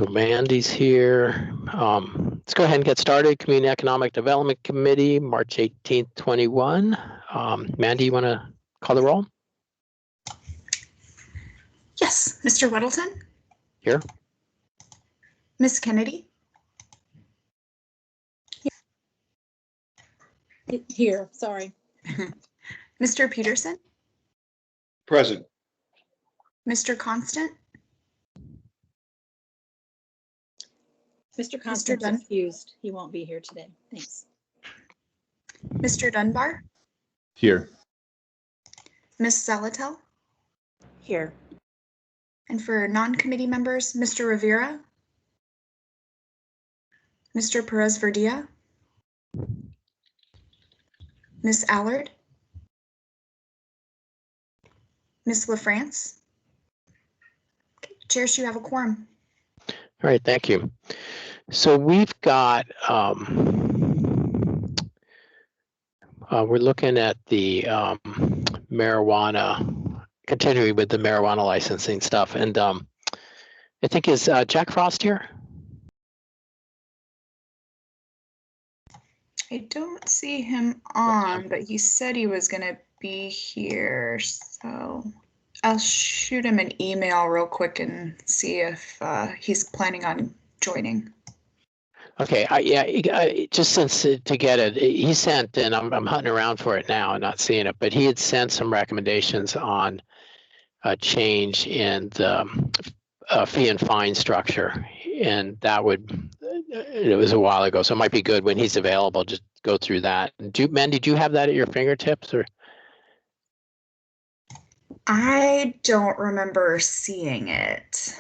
So Mandy's here. Let's go ahead and get started. Community Economic Development Committee, March 18th, 21. Mandy, you want to call the roll? Yes, Mr. Weddleton. Here. Ms. Kennedy. Here, sorry. Mr. Peterson. Present. Mr. Constant. Mr. Constant excused. He won't be here today. Thanks. Mr. Dunbar. Here. Ms. Zalatel. Here. And for non-committee members, Mr. Rivera. Mr. Perez Verdia. Ms. Allard. Ms. LaFrance. Okay, Chairs, you have a quorum. All right, thank you. So we've got, we're looking at the marijuana, continuing with the marijuana licensing stuff. And I think is Jack Frost here? I don't see him on, but he said he was going to be here. So I'll shoot him an email real quick and see if he's planning on joining. Okay, yeah, just since to get it, he sent, and I'm hunting around for it now and not seeing it, but he had sent some recommendations on a change in the fee and fine structure, and that would, it was a while ago, so it might be good when he's available, just go through that. Mandy, do you have that at your fingertips, or? I don't remember seeing it.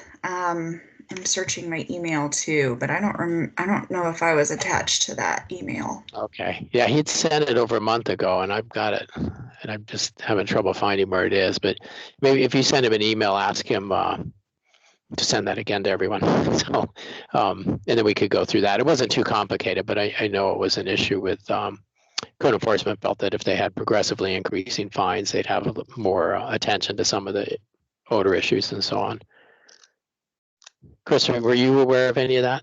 I'm searching my email too, but I don't know if I was attached to that email. Okay, yeah, he'd sent it over a month ago, and I've got it, and I'm just having trouble finding where it is. But maybe if you send him an email, ask him to send that again to everyone. So, and then we could go through that. It wasn't too complicated, but I know it was an issue with code enforcement felt that if they had progressively increasing fines, they'd have a little more attention to some of the odor issues and so on. Chris, were you aware of any of that?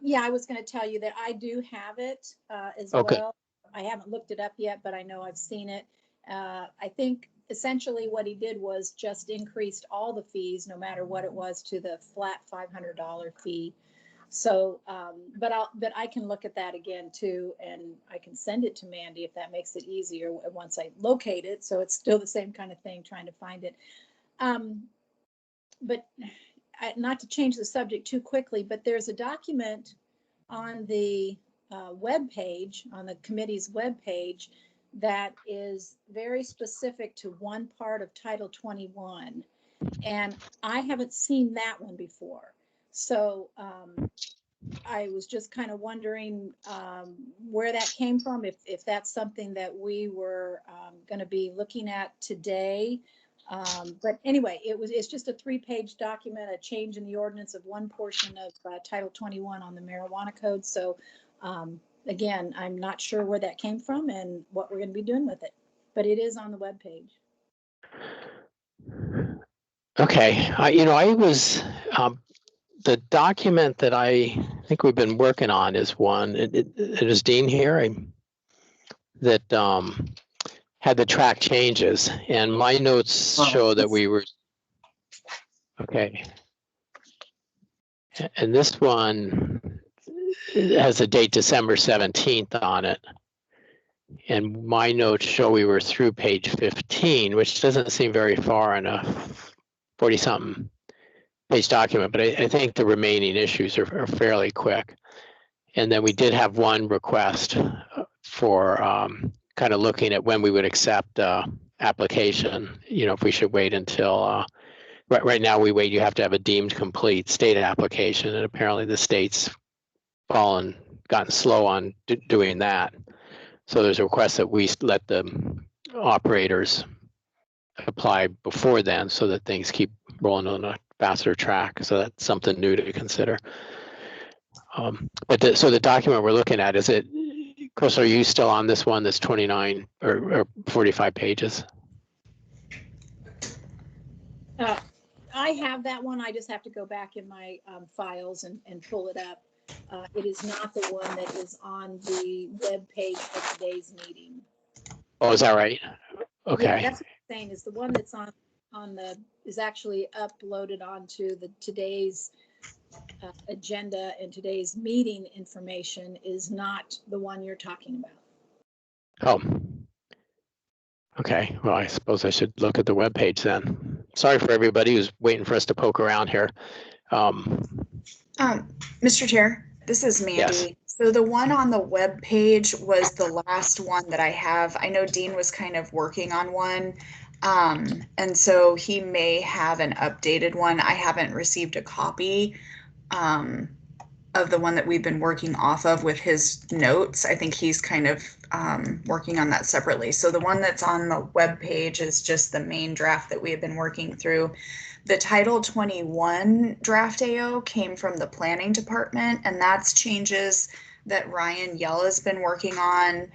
Yeah, I was going to tell you that I do have it as Okay. well. I haven't looked it up yet, but I know I've seen it. I think essentially what he did was just increased all the fees, no matter what it was, to the flat $500 fee. So, but I can look at that again too, and I can send it to Mandy if that makes it easier once I locate it. So it's still the same kind of thing, trying to find it. But not to change the subject too quickly, but there's a document on the web page, on the committee's web page, that is very specific to one part of Title 21, and I haven't seen that one before. So I was just kind of wondering where that came from, if that's something that we were going to be looking at today. But anyway, it's just a 3-page document, a change in the ordinance of one portion of Title 21 on the marijuana code. So again, I'm not sure where that came from and what we're going to be doing with it, but it is on the webpage. Okay, I was, the document that I think we've been working on is one, it is Dean here, that had the track changes, and my notes show that we were, okay. And this one has a date December 17th on it. And my notes show we were through page 15, which doesn't seem very far in a 40-something page document, but I think the remaining issues are fairly quick. And then we did have one request for kind of looking at when we would accept application, if we should wait until, right now we wait, you have to have a deemed complete state application, and apparently the state's gotten slow on doing that. So there's a request that we let the operators apply before then so that things keep rolling on a faster track. So that's something new to consider. So the document we're looking at, is it, Chris, are you still on this one that's 29 or 45 pages? I have that one. I just have to go back in my files and pull it up. It is not the one that is on the web page for today's meeting. Oh, is that right? Yeah, Okay. that's what I'm saying is the one that's on the is actually uploaded onto the today's agenda and today's meeting information is not the one you're talking about. Oh. Okay. Well, I suppose I should look at the webpage then. Sorry for everybody who's waiting for us to poke around here. Mr. Chair, this is Mandy. Yes. So the one on the web page was the last one that I have. I know Dean was kind of working on one. And so he may have an updated one. I haven't received a copy of the one that we've been working off of with his notes. I think he's kind of working on that separately. So the one that's on the web page is just the main draft that we have been working through. The Title 21 draft AO came from the planning department, and that's changes that Ryan Yell has been working on.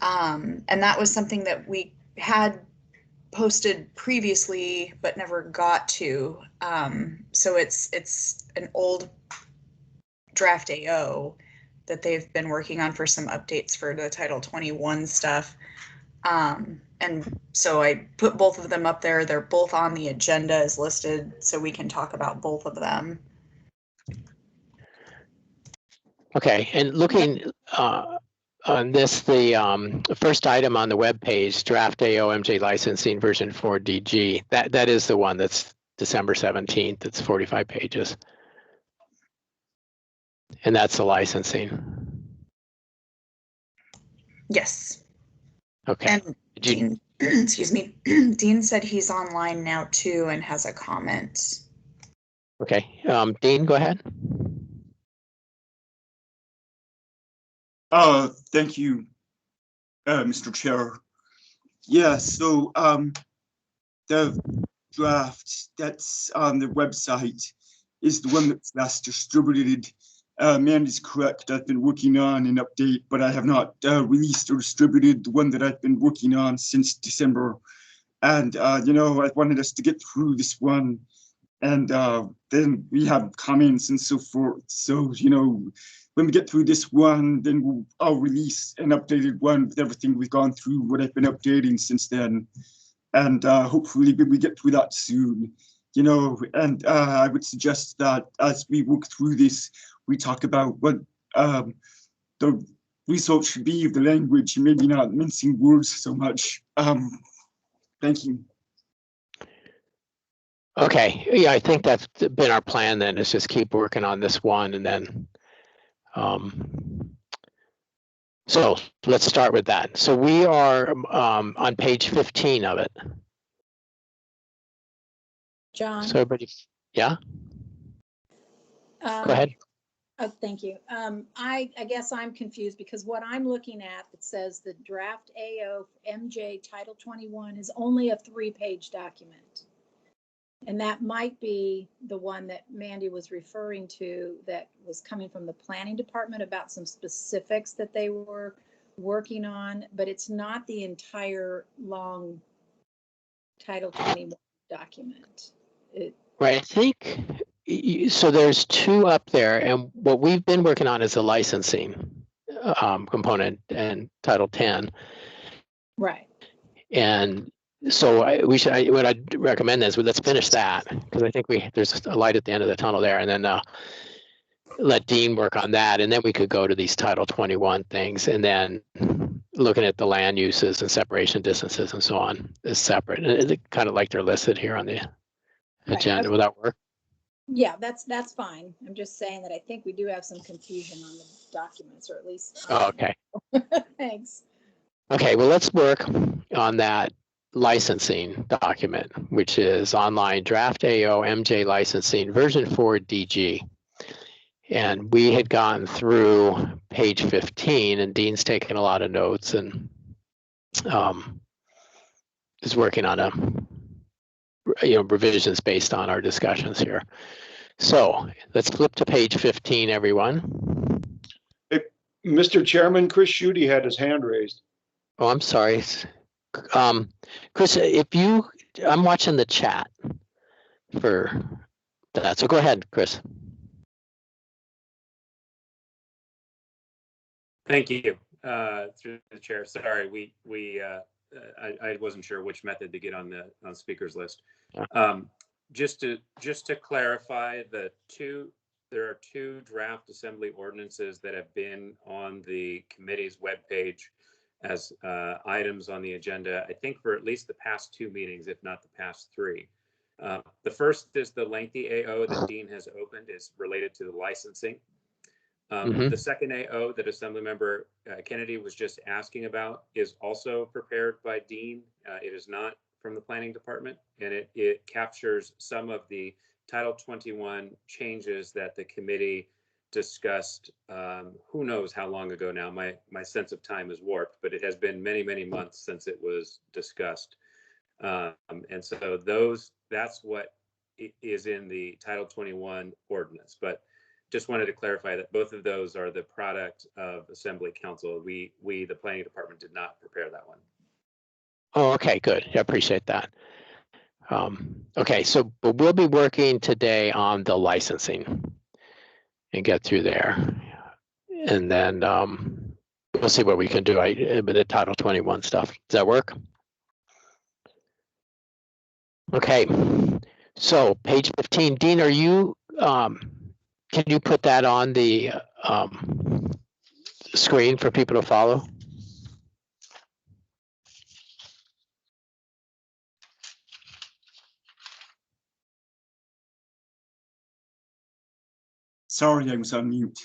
And that was something that we had posted previously, but never got to. So it's an old draft AO that they've been working on for some updates for the Title 21 stuff. And so I put both of them up there. They're both on the agenda as listed, so we can talk about both of them. Okay. And looking on this, the first item on the web page, draft AO MJ licensing version 4 DG, that is the one that's December 17th. It's 45 pages. And that's the licensing. Yes. Okay. And Dean, excuse me, Dean said he's online now too and has a comment. Okay. Dean, go ahead. Thank you, Mr. Chair. Yeah, so the draft that's on the website is the one that's last distributed. Mandy's correct. I've been working on an update, but I have not released or distributed the one that I've been working on since December. And, you know, I wanted us to get through this one. And then we have comments and so forth. So, you know, when we get through this one, then I'll release an updated one with everything we've gone through, what I've been updating since then. And hopefully we get through that soon, you know. And I would suggest that as we work through this, we talk about what the result should be of the language, and maybe not mincing words so much. Thank you. Okay. Yeah, I think that's been our plan then, is just keep working on this one, and then so let's start with that. So we are on page 15 of it. John. So everybody, yeah, go ahead. Oh, thank you. I guess I'm confused because what I'm looking at, it says the draft AO MJ Title 21 is only a 3-page document. And that might be the one that Mandy was referring to that was coming from the planning department about some specifics that they were working on, but it's not the entire long Title 21 document. Right, I think, so there's 2 up there, and what we've been working on is the licensing component and Title 10. Right. And so what I'd recommend is let's finish that, because I think there's a light at the end of the tunnel there, and then let Dean work on that, and then we could go to these Title 21 things, and then looking at the land uses and separation distances and so on is separate. And it's kind of like they're listed here on the agenda. Will that work? Yeah, that's fine. I'm just saying that I think we do have some confusion on the documents, or at least. Oh, okay. Thanks. Okay, well, let's work on that licensing document, which is online draft AO MJ licensing version 4 DG. And we had gone through page 15, and Dean's taken a lot of notes and is working on revisions based on our discussions here. So let's flip to page 15, everyone. Mr. Chairman, Chris Schutte had his hand raised. Oh, I'm sorry. Chris, I'm watching the chat. for that. So go ahead, Chris. Thank you. Through the chair. Sorry, I wasn't sure which method to get on the speakers list. Yeah. Just to clarify, there are two draft assembly ordinances that have been on the committee's webpage as items on the agenda, I think for at least the past two meetings, if not the past three. The first is the lengthy AO that Dean has opened, is related to the licensing. The second AO that Assemblymember Kennedy was just asking about is also prepared by Dean. It is not from the planning department, and it captures some of the Title 21 changes that the committee discussed. Who knows how long ago now? My sense of time is warped, but it has been many, many months since it was discussed. And so that's what is in the Title 21 ordinance. But just wanted to clarify that both of those are the product of Assembly Council. We, the planning department, did not prepare that one. Oh, okay, good. I appreciate that. Okay, so but we'll be working today on the licensing and get through there. And then we'll see what we can do with the Title 21 stuff. Does that work? Okay, so page 15. Dean, are you, can you put that on the screen for people to follow? Sorry, I was on mute.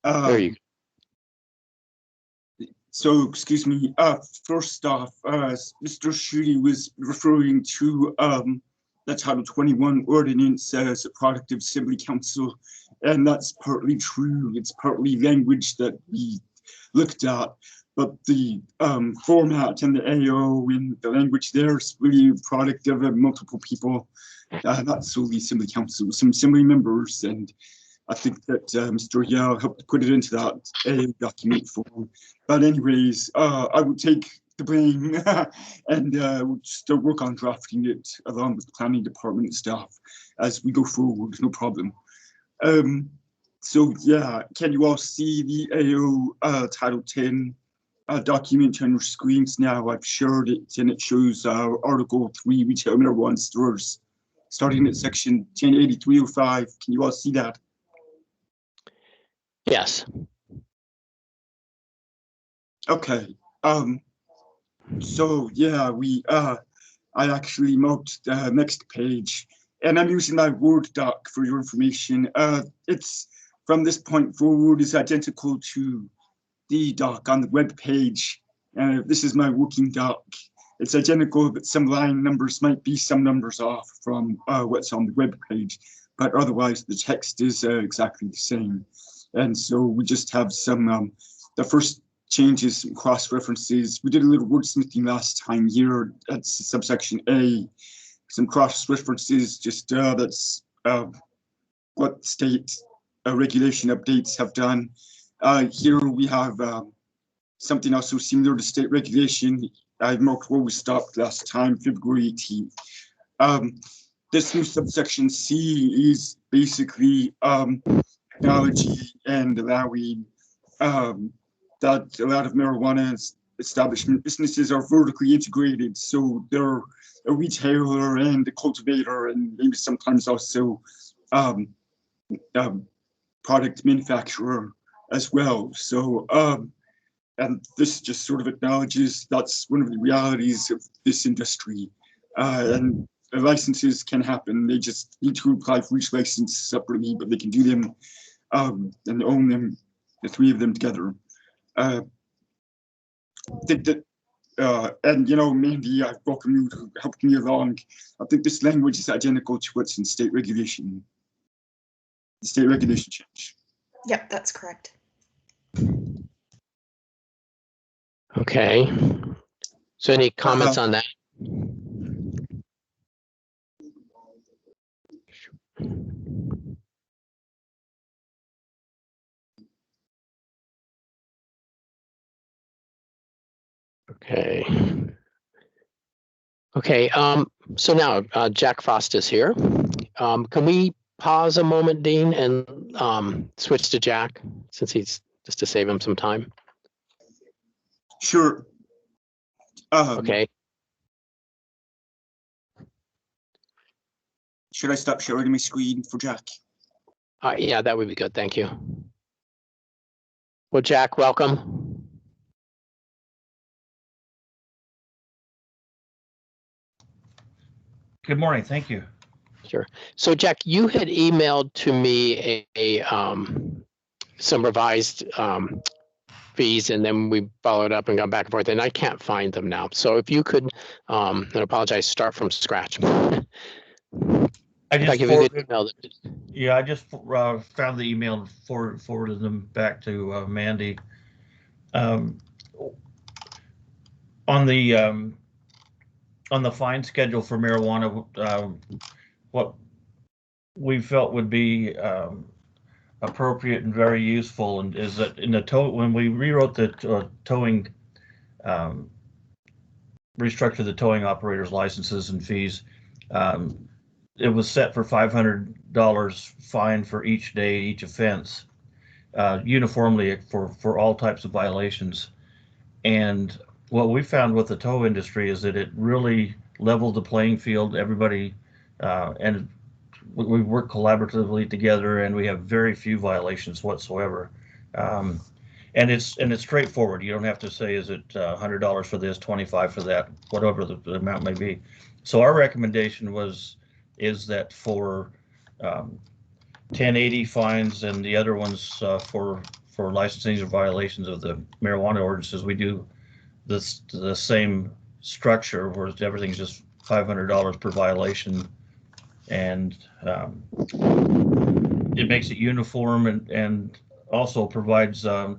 There you So, excuse me, first off, Mr. Schutte was referring to the Title 21 ordinance as a product of Assembly Council, and that's partly true. It's partly language that we looked at, but the format and the AO and the language there is really a product of multiple people, not solely Assembly Council, some Assembly members, and I think that Mr. Yao helped put it into that AO document form. But anyways, I would take the blame and we'll still work on drafting it along with the planning department staff as we go forward, no problem. So yeah, can you all see the AO Title 10 document on your screens now? I've shared it and it shows Article 3, Retail Marijuana Stores, starting at section 108305. Can you all see that? Yes. Okay. So yeah, I actually marked the next page, and I'm using my Word doc for your information. It's from this point forward is identical to the doc on the web page. This is my working doc. It's identical, but some line numbers might be some numbers off from what's on the web page, but otherwise the text is exactly the same. And so we just have some, the first changes, some cross references. We did a little wordsmithing last time here at subsection A, some cross references, just that's what state regulation updates have done. Here we have something also similar to state regulation. I marked where we stopped last time, February 18th. This new subsection C is basically technology and allowing that a lot of marijuana establishment businesses are vertically integrated. So they're a retailer and a cultivator and maybe sometimes also product manufacturer as well. So, and this just sort of acknowledges that's one of the realities of this industry. And the licenses can happen. They just need to apply for each license separately, but they can do them and own them, the three of them together. I think that, and you know, Mandy, I welcome you to help me along. I think this language is identical to what's in state regulation. The state regulation change. Yep, that's correct. Okay. So any comments on that? Okay. Okay. So now Jack Frost is here. Can we pause a moment, Dean, and switch to Jack since he's just to save him some time? Sure. Okay. Should I stop sharing my screen for Jack? Yeah, that would be good. Thank you. Well, Jack, welcome. Good morning. Thank you. Sure. So, Jack, you had emailed to me some revised fees, and then we followed up and gone back and forth, and I can't find them now. So, if you could, and I apologize, start from scratch. I just found the email and forwarded them back to Mandy. On the fine schedule for marijuana, what we felt would be appropriate and very useful, and is that in the when we rewrote the towing, restructured the towing operators licenses and fees. It was set for $500 fine for each day, each offense, uniformly for all types of violations. And what we found with the tow industry is that it really leveled the playing field. Everybody, and we work collaboratively together, and we have very few violations whatsoever. And it's straightforward. You don't have to say, is it $100 for this, $25 for that, whatever the amount may be. So our recommendation is that for 1080 fines and the other ones for licensing or violations of the marijuana ordinances, we do the same structure where everything's just $500 per violation, and it makes it uniform and also provides, for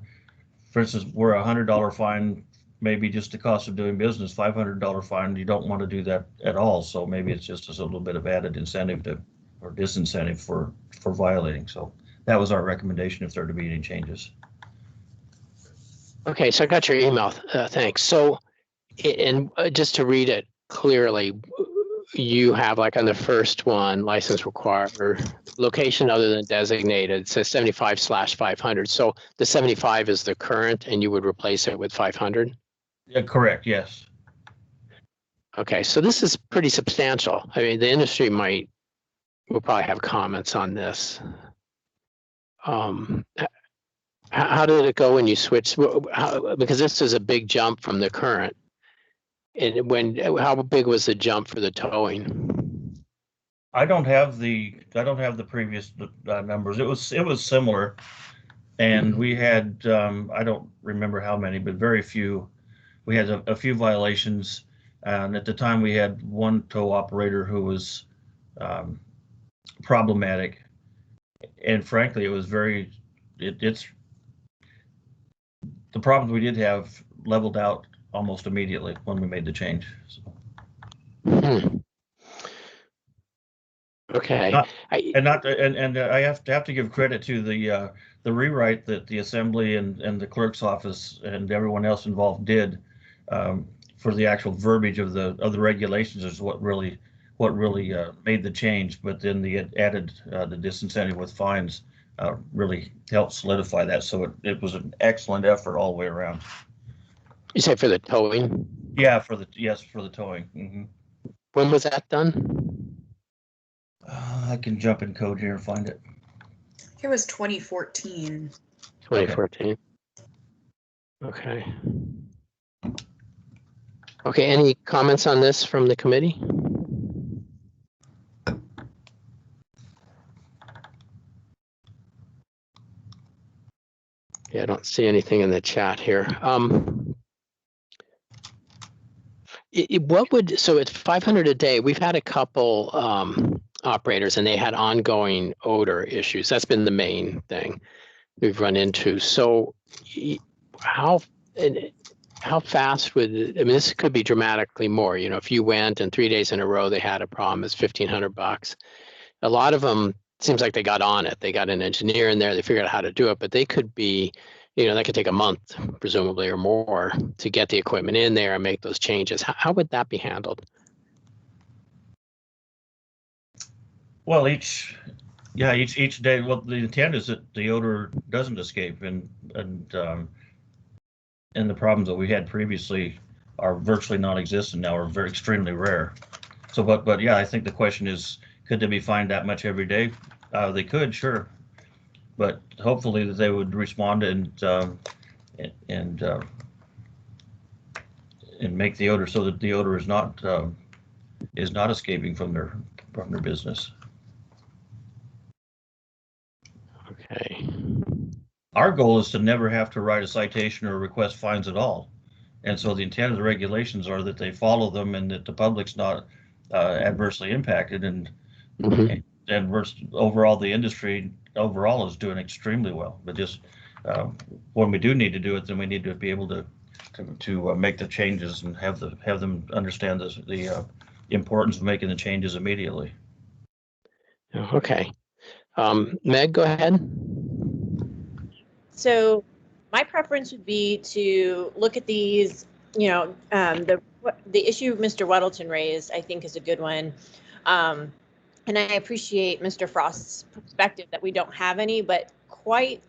instance, where $100 fine maybe just the cost of doing business, $500 fine, you don't want to do that at all. So maybe it's just a little bit of added incentive or disincentive for violating. So that was our recommendation if there to be any changes. Okay, so I got your email. Thanks. So, and just to read it clearly, you have like on the first one, license required, location other than designated, it says 75/500. So the 75 is the current, and you would replace it with 500? Yeah, correct. Yes. Okay, so this is pretty substantial. I mean, the industry will probably have comments on this. How did it go when you switched? Because this is a big jump from the current. And how big was the jump for the towing? I don't have the previous numbers. It was similar, and we had I don't remember how many, but very few. We had a few violations, and at the time we had one tow operator who was problematic, and frankly, it was it's the problems we did have leveled out almost immediately when we made the change. So. Okay. I have to give credit to the rewrite that the assembly and the clerk's office and everyone else involved did for the actual verbiage of the regulations is what really made the change. But then the added the disincentive with fines really helped solidify that. So it was an excellent effort all the way around. You say for the towing? Yeah, for the towing. Mm-hmm. When was that done? I can jump in code here and find it. It was 2014. 2014. Okay. Okay, any comments on this from the committee? Yeah, I don't see anything in the chat here. So it's 500 a day. We've had a couple operators and they had ongoing odor issues. That's been the main thing we've run into. So how fast would I mean, this could be dramatically more, you know, if you went and 3 days in a row, they had a problem, it's $1,500. A lot of them seems like they got on it. They got an engineer in there, they figured out how to do it, but they could be, you know, that could take a month, presumably, or more to get the equipment in there and make those changes. How would that be handled? Well, each day. Well, the intent is that the odor doesn't escape, and the problems that we had previously are virtually non-existent now, are very extremely rare. So, but yeah, I think the question is, could they be fined that much every day? They could, sure, but hopefully that they would respond and make the odor so that the odor is not escaping from their business. Okay. Our goal is to never have to write a citation or request fines at all. And so the intent of the regulations are that they follow them and that the public's not adversely impacted. And we're overall, the industry overall is doing extremely well. But just when we do need to do it, then we need to be able to make the changes and have them understand the importance of making the changes immediately. Okay. Meg, go ahead. So my preference would be to look at these, the issue Mr. Weddleton raised, I think, is a good one. And I appreciate Mr. Frost's perspective that we don't have any, but quite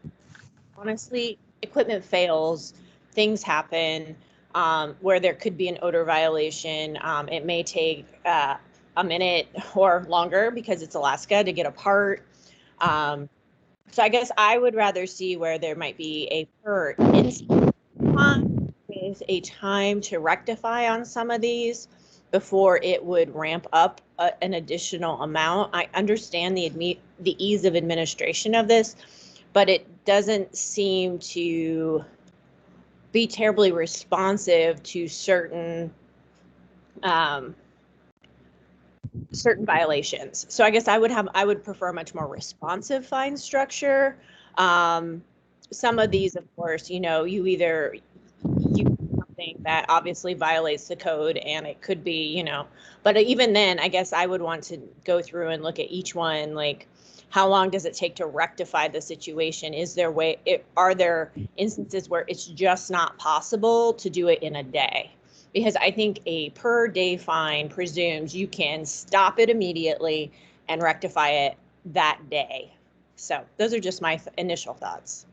honestly, equipment fails, things happen where there could be an odor violation. It may take a minute or longer because it's Alaska to get a part. So I guess I would rather see where there might be a per instance with a time to rectify on some of these before it would ramp up an additional amount. I understand the ease of administration of this, but it doesn't seem to be terribly responsive to certain violations. So I guess I would prefer a much more responsive fine structure. Some of these, of course, you do something that obviously violates the code, and it could be, but even then, I guess I would want to go through and look at each one, like, how long does it take to rectify the situation? Are there instances where it's just not possible to do it in a day? Because I think a per day fine presumes you can stop it immediately and rectify it that day. So those are just my initial thoughts.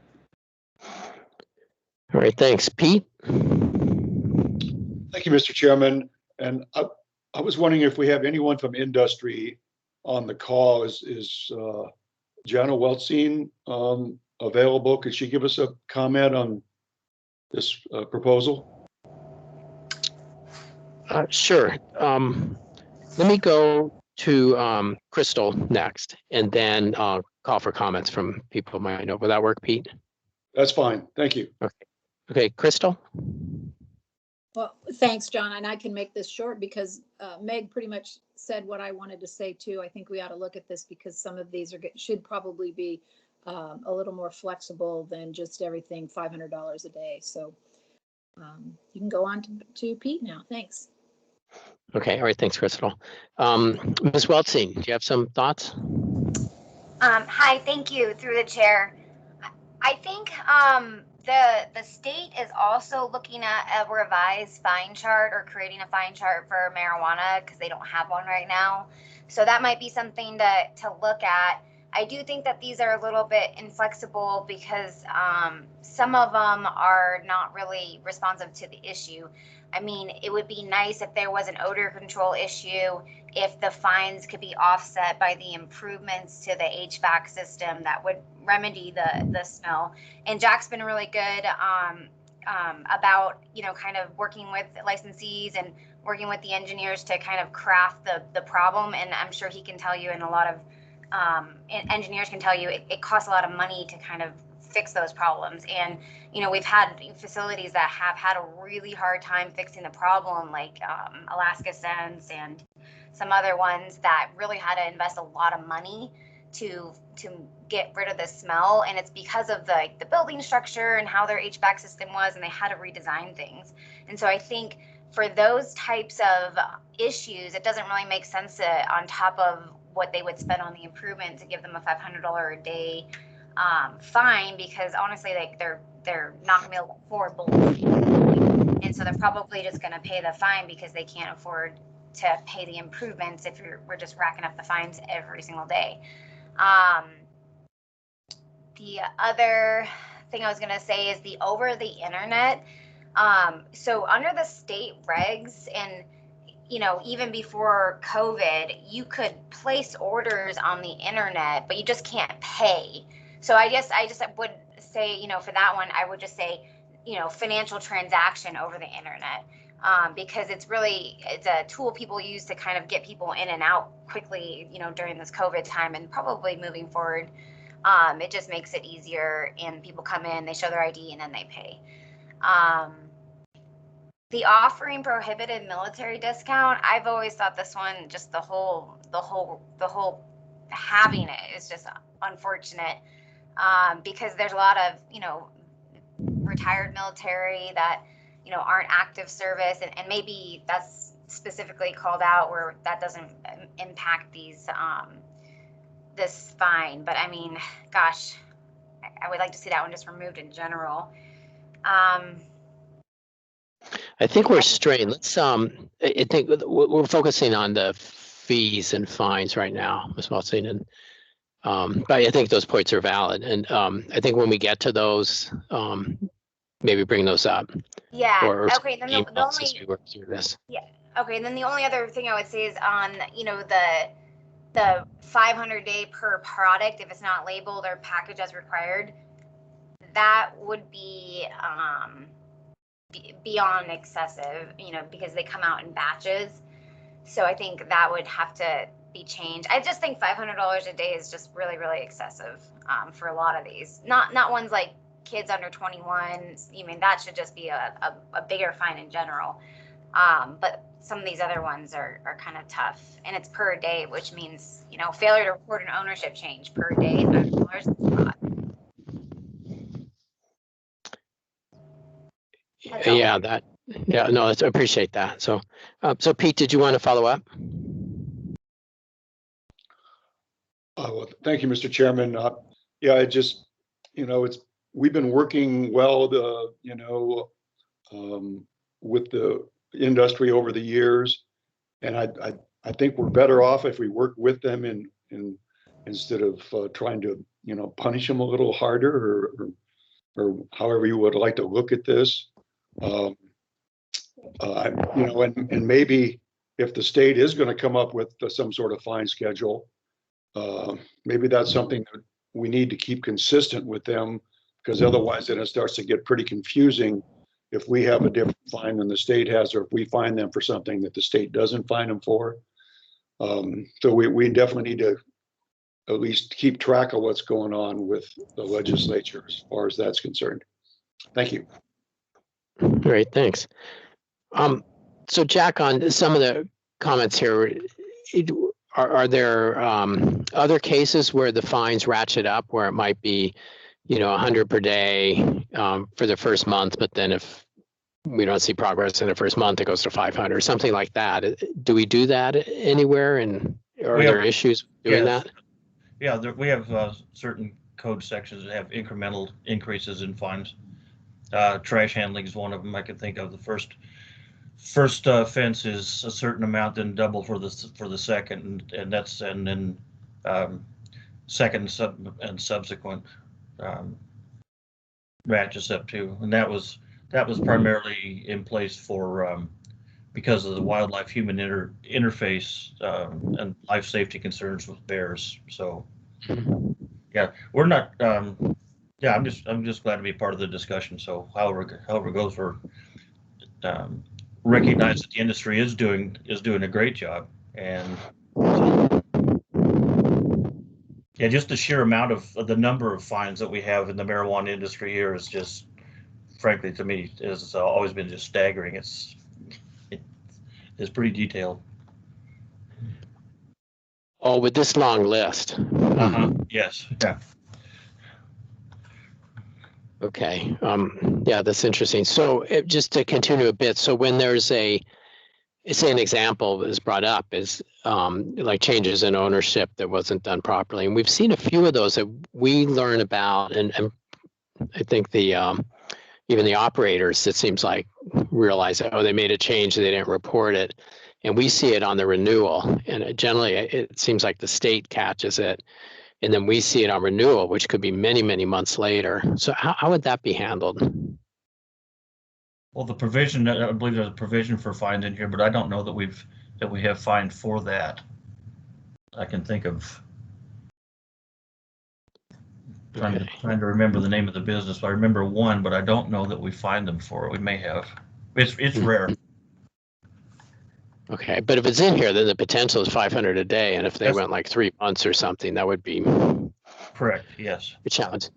All right, thanks. Pete? Thank you, Mr. Chairman. And I was wondering if we have anyone from industry on the call. Is Jana Weltzine available? Could she give us a comment on this proposal? Sure. Let me go to Crystal next, and then call for comments from people who might know. Will that work, Pete? That's fine. Thank you. Okay, Crystal? Well, thanks, John. And I can make this short because Meg pretty much said what I wanted to say too. I think we ought to look at this because some of these should probably be a little more flexible than just everything $500 a day. So you can go on to Pete now. Thanks. Okay, all right, thanks, Crystal. Ms. Weltzine, do you have some thoughts? Hi, thank you, through the chair. I think the state is also looking at a revised fine chart or creating a fine chart for marijuana because they don't have one right now. So that might be something to look at. I do think that these are a little bit inflexible because some of them are not really responsive to the issue. I mean, it would be nice if there was an odor control issue, if the fines could be offset by the improvements to the HVAC system that would remedy the smell. And Jack's been really good about, kind of working with licensees and working with the engineers to kind of craft the problem. And I'm sure he can tell you, and a lot of engineers can tell you, it costs a lot of money to kind of fix those problems. And we've had facilities that have had a really hard time fixing the problem, like Alaska Sense and some other ones that really had to invest a lot of money to get rid of the smell. And it's because of the building structure and how their HVAC system was, and they had to redesign things. And so I think for those types of issues, it doesn't really make sense to, on top of what they would spend on the improvement, to give them a $500 a day fine, because honestly, they're not going to be able to afford both. And so they're probably just going to pay the fine because they can't afford to pay the improvements if we're just racking up the fines every single day. The other thing I was going to say is the over the internet. So under the state regs, and you know, even before COVID, you could place orders on the internet, but you just can't pay. So I just would say, you know, for that one, I would just say, you know, financial transaction over the internet, because it's a tool people use to kind of get people in and out quickly, you know, during this COVID time and probably moving forward. It just makes it easier, and people come in, they show their ID, and then they pay. The offering prohibited military discount, I've always thought this one, just the whole having it is just unfortunate, because there's a lot of, you know, retired military that, you know, aren't active service, and maybe that's specifically called out where that doesn't impact these this fine. But I mean, gosh, I would like to see that one just removed in general. I think we're straying. Let's I think we're focusing on the fees and fines right now, Ms. Waltzing, and but I think those points are valid, and I think when we get to those, maybe bring those up. Yeah. Or Okay. Then the only, as we work through this. yeah. Okay. And then the only other thing I would say is on, you know, the 500-day per product, if it's not labeled or packaged as required, that would be beyond excessive, you know, because they come out in batches. So I think that would have to be changed. I just think $500 a day is just really, really excessive for a lot of these. Not ones like kids under 21. I mean, that should just be a bigger fine in general. But some of these other ones are kind of tough, and it's per day, which means, you know, failure to report an ownership change per day, $5. Yeah, no, I appreciate that. So, so Pete, did you want to follow up? Well, thank you, Mr. Chairman. Yeah, I just, you know, we've been working well, you know, with the industry over the years, and I think we're better off if we work with them instead of trying to, you know, punish them a little harder, or however you would like to look at this. You know, and maybe if the state is going to come up with some sort of fine schedule, maybe that's something that we need to keep consistent with them, because otherwise then it starts to get pretty confusing if we have a different fine than the state has, or if we fine them for something that the state doesn't fine them for. So we definitely need to at least keep track of what's going on with the legislature as far as that's concerned. Thank you. Great, thanks. So Jack, on some of the comments here, are there other cases where the fines ratchet up, where it might be, you know, 100 per day for the first month, but then if we don't see progress in the first month, it goes to 500, something like that? Do we do that anywhere, and are there issues doing that? Yeah, we have certain code sections that have incremental increases in fines. Trash handling is one of them I can think of. The first offense is a certain amount, then double for the second, and then second and subsequent ratchets up too. And that was primarily in place for because of the wildlife-human interface and life safety concerns with bears. So yeah, we're not. Yeah, I'm just glad to be part of the discussion. So however it goes, we're recognize that the industry is doing a great job, and yeah, just the sheer amount of the number of fines that we have in the marijuana industry here is just, frankly, to me, has always been just staggering. It's pretty detailed. Oh, with this long list. Yes. Yeah. Okay. Yeah, that's interesting. So just to continue a bit, so when there's say an example is brought up is like changes in ownership that wasn't done properly, and we've seen a few of those that we learn about, and I think the even the operators, it seems like, realize that, oh, they made a change, they didn't report it, and we see it on the renewal. And generally, it seems like the state catches it, and then we see it on renewal, which could be many, many months later. So how would that be handled? Well, the provision, I believe there's a provision for fines in here, but I don't know that we have fined for that. I can think of trying to remember the name of the business. I remember one, but I don't know that we fined them for it. We may have. It's rare. Okay, but if it's in here, then the potential is 500 a day, and if they went like 3 months or something, that would be correct. Yes, a challenge.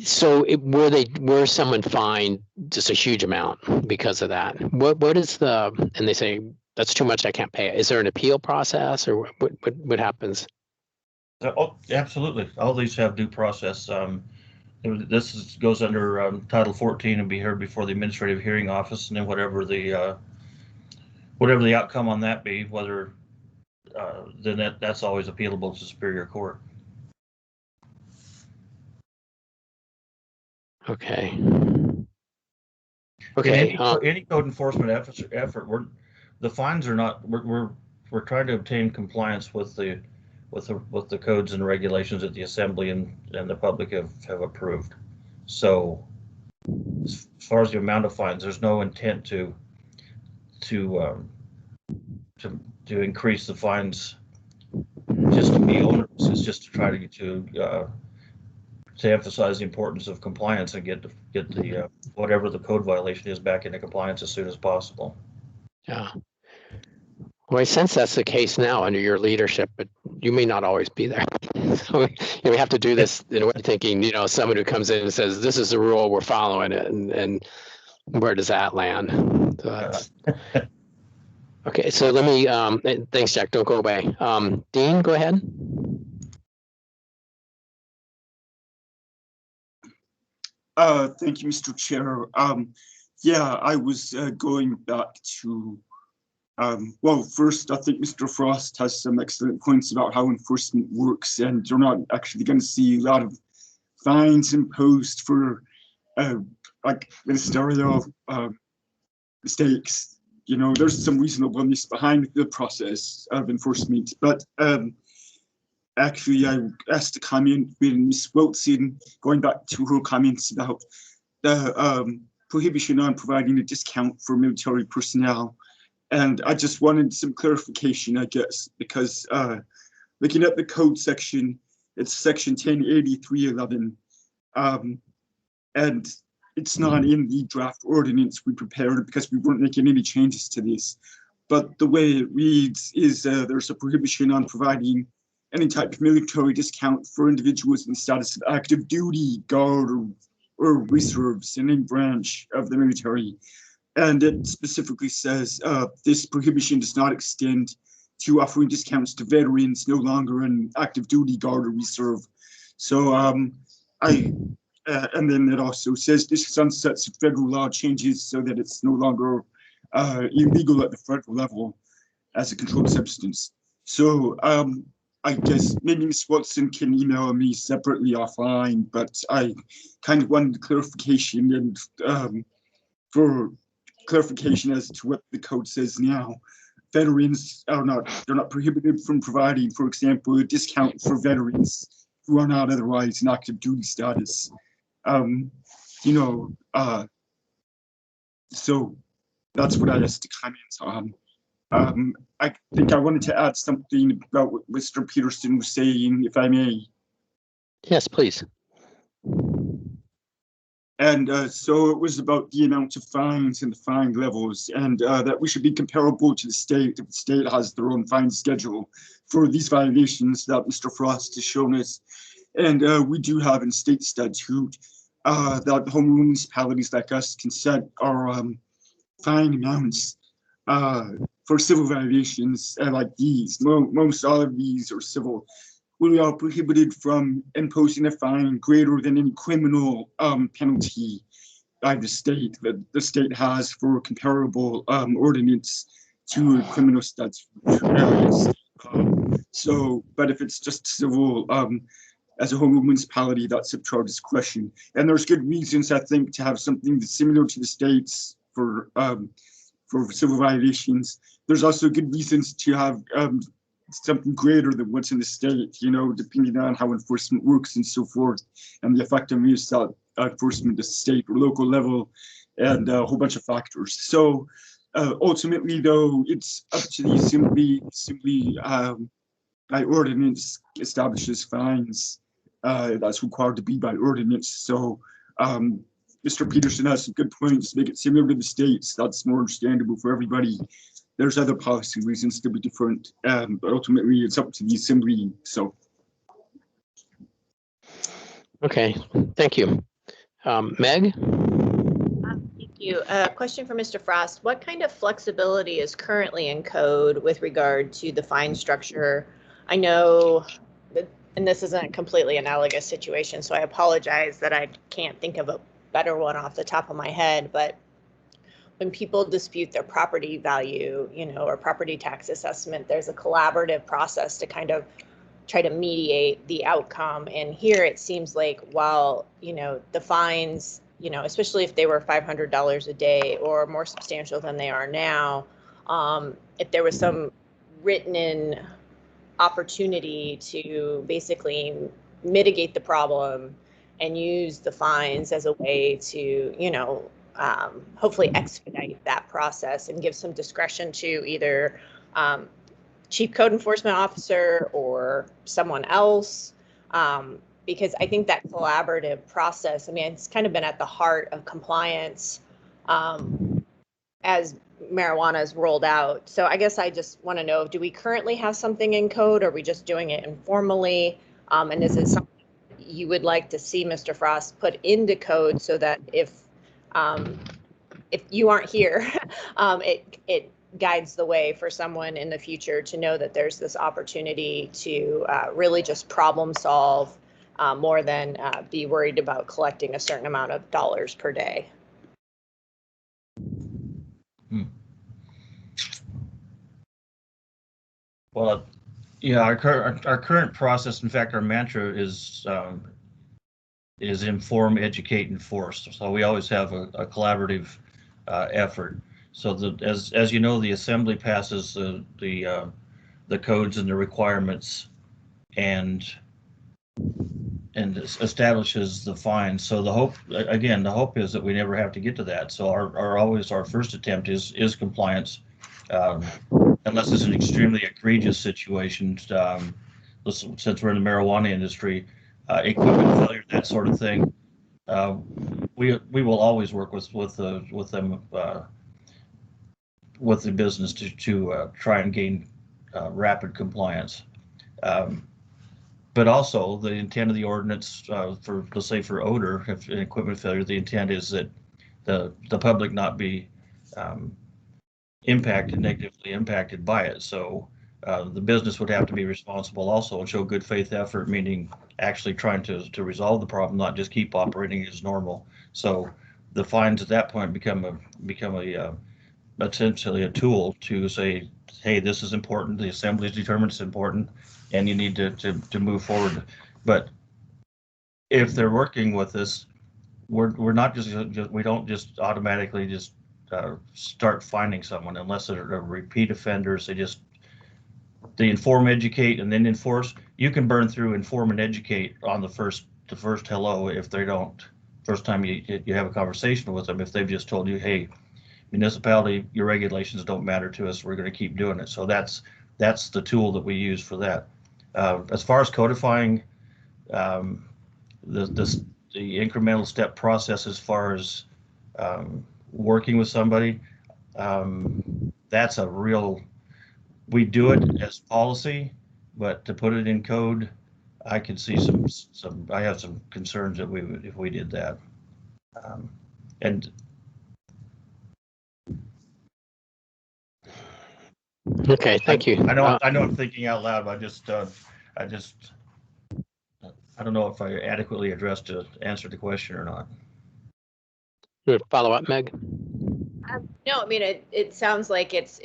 So were someone fined just a huge amount because of that? What is and they say that's too much, I can't pay it. Is there an appeal process, or what happens? Oh, absolutely. All these have due process. This goes under Title 14 and be heard before the Administrative Hearing Office, and then whatever the outcome on that be, whether then that's always appealable to Superior Court. Okay. Okay. Any code enforcement effort, the fines are not. We're trying to obtain compliance with the codes and regulations that the Assembly and the public have approved. So, as far as the amount of fines, there's no intent to increase the fines just to be onerous. It's just to try to emphasize the importance of compliance and get the whatever the code violation is back into compliance as soon as possible. Yeah. Well, I sense that's the case now under your leadership, but you may not always be there. So we have to do this in a way thinking, someone who comes in and says, this is the rule, we're following it, and where does that land? So that's, okay, so let me, thanks, Jack, don't go away. Dean, go ahead. Thank you, Mr. Chair. Yeah, I was going back to, well, first, I think Mr. Frost has some excellent points about how enforcement works, and you're not actually going to see a lot of fines imposed for like ministerial mistakes. There's some reasonableness behind the process of enforcement, but actually, I asked a comment with Ms. Wilson, going back to her comments about the prohibition on providing a discount for military personnel. And I just wanted some clarification, I guess, because looking at the code section, it's section 108311, and it's not in the draft ordinance we prepared because we weren't making any changes to this. But the way it reads is there's a prohibition on providing any type of military discount for individuals in the status of active duty, guard, or reserves in any branch of the military. And it specifically says this prohibition does not extend to offering discounts to veterans no longer in active duty, guard, or reserve. So and then it also says this sunsets federal law changes so that it's no longer illegal at the federal level as a controlled substance. So I guess maybe Ms. Watson can email me separately offline, but I kind of wanted clarification and for clarification as to what the code says now. Veterans they're not prohibited from providing, for example, a discount for veterans who are not otherwise in active duty status. So that's what I asked to comment on. I think I wanted to add something about what Mr. Peterson was saying, if I may. Yes, please. And so it was about the amount of fines and the fine levels, and that we should be comparable to the state if the state has their own fine schedule for these violations that Mr. Frost has shown us. And we do have in state statute that home rule municipalities like us can set our fine amounts for civil violations like these. Most all of these are civil. We are prohibited from imposing a fine greater than any criminal penalty by the state that the state has for comparable ordinance to criminal statute areas. But if it's just civil, as a home rule municipality, that's up to our discretion. And there's good reasons, I think, to have something that's similar to the states for for civil violations. There's also good reasons to have something greater than what's in the state, you know, depending on how enforcement works and so forth, and the effectiveness of enforcement at the state or local level, and a whole bunch of factors. So ultimately, though, it's up to the assembly by ordinance establishes fines. That's required to be by ordinance. So Mr. Peterson has some good points. Make it similar to the states. That's more understandable for everybody. There's other policy reasons to be different, but ultimately it's up to the assembly. So. Okay, thank you. Meg? Thank you. Question for Mr. Frost. What kind of flexibility is currently in code with regard to the fine structure? I know that, and this isn't a completely analogous situation, so I apologize that I can't think of a better one off the top of my head, but when people dispute their property value, you know, or property tax assessment, there's a collaborative process to kind of try to mediate the outcome. And here it seems like while, you know, the fines, you know, especially if they were $500 a day or more substantial than they are now, if there was some written in opportunity to basically mitigate the problem and use the fines as a way to, you know, hopefully expedite that process and give some discretion to either chief code enforcement officer or someone else, because I think that collaborative process, I mean, it's kind of been at the heart of compliance as marijuana is rolled out. So I guess I just want to know, do we currently have something in code? Or are we just doing it informally? And is it something you would like to see Mr. Frost put into code so that if you aren't here, it guides the way for someone in the future to know that there's this opportunity to really just problem solve more than be worried about collecting a certain amount of dollars per day. Well, yeah, our current process, in fact, our mantra is inform, educate, enforce. So we always have a collaborative effort. So as you know, the assembly passes the codes and the requirements and establishes the fines. So the hope is that we never have to get to that. So our first attempt is compliance, unless it's an extremely egregious situation. Since we're in the marijuana industry, equipment failure, that sort of thing. We will always work with the business to try and gain rapid compliance. But also the intent of the ordinance for, let's say, for odor, if an equipment failure, the intent is that the public not be negatively impacted by it. So the business would have to be responsible also and show good faith effort, meaning actually trying to resolve the problem, not just keep operating as normal. So the fines at that point become essentially a tool to say, hey, this is important. The assembly's determined it's important, and you need to move forward. But if they're working with us, we're not we don't just automatically just start finding someone unless they're repeat offenders. They inform, educate, and then enforce. You can burn through inform and educate on the first hello if they don't. First time you have a conversation with them, if they've just told you, hey, municipality, your regulations don't matter to us, we're going to keep doing it. So that's the tool that we use for that. As far as codifying the incremental step process, as far as working with somebody, that's a real, we do it as policy, but to put it in code, I could see I have some concerns that if we did that. And Okay, thank you. I know I'm thinking out loud, but I don't know if I adequately addressed to answer the question or not. Follow up, Meg? No, I mean, it sounds like it's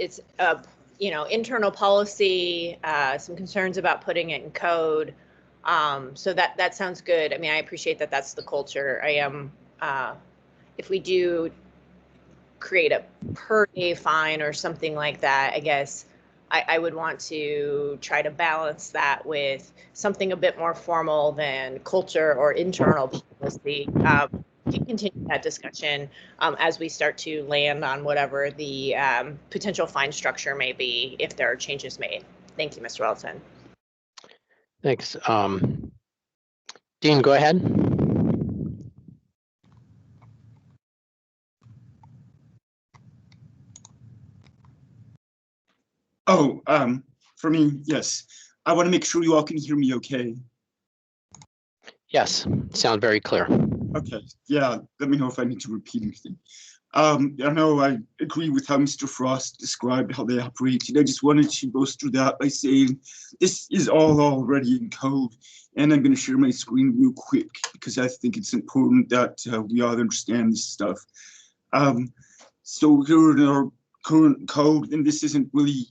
internal policy, some concerns about putting it in code. So that sounds good. I mean, I appreciate that that's the culture. I am, if we do create a per day fine or something like that, I guess I would want to try to balance that with something a bit more formal than culture or internal policy. Can continue that discussion as we start to land on whatever the potential fine structure may be if there are changes made. Thank you, Mr. Welton. Thanks. Dean, go ahead. Oh, for me, yes. I want to make sure you all can hear me okay. Yes, sound very clear. Okay, yeah, let me know if I need to repeat anything. I know I agree with how Mr. Frost described how they operate, and I just wanted to bolster that by saying this is all already in code, and I'm going to share my screen real quick because I think it's important that we all understand this stuff. So here in our current code, and this isn't really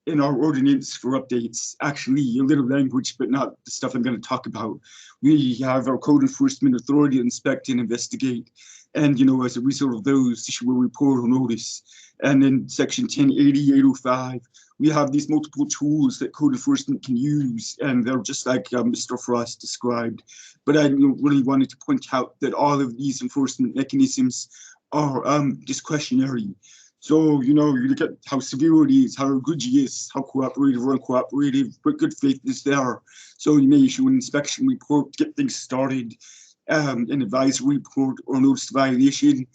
in our ordinance for updates, actually a little language, but not the stuff I'm going to talk about. We have our code enforcement authority inspect and investigate. And, as a result of those, issue a report or notice. And in section 1080, 805, we have these multiple tools that code enforcement can use. And they're just like Mr. Frost described. But I really wanted to point out that all of these enforcement mechanisms are discretionary. So, you look at how severe it is, how egregious, how cooperative or uncooperative, what good faith is there. So you may issue an inspection report to get things started, an advisory report or notice of violation.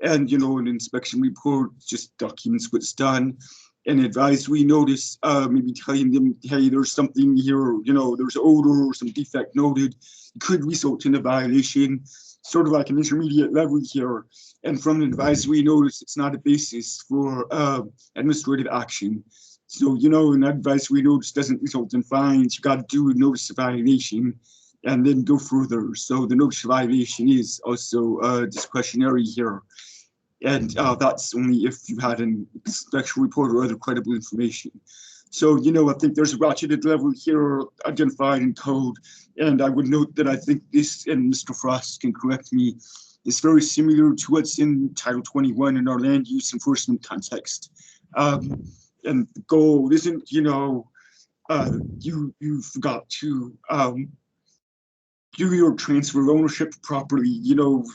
And, an inspection report just documents what's done. An advisory notice, maybe telling them, hey, there's something here, there's odor or some defect noted. It could result in a violation, sort of like an intermediate level here. And from an advisory notice, it's not a basis for administrative action. So, an advisory notice doesn't result in fines. You got to do a notice of violation and then go further. So the notice of violation is also discretionary here. And that's only if you had an inspection report or other credible information. So, I think there's a ratcheted level here identified in code. And I would note that I think this, and Mr. Frost can correct me, is very similar to what's in Title 21 in our land use enforcement context. And the goal isn't, you forgot to do your transfer of ownership properly,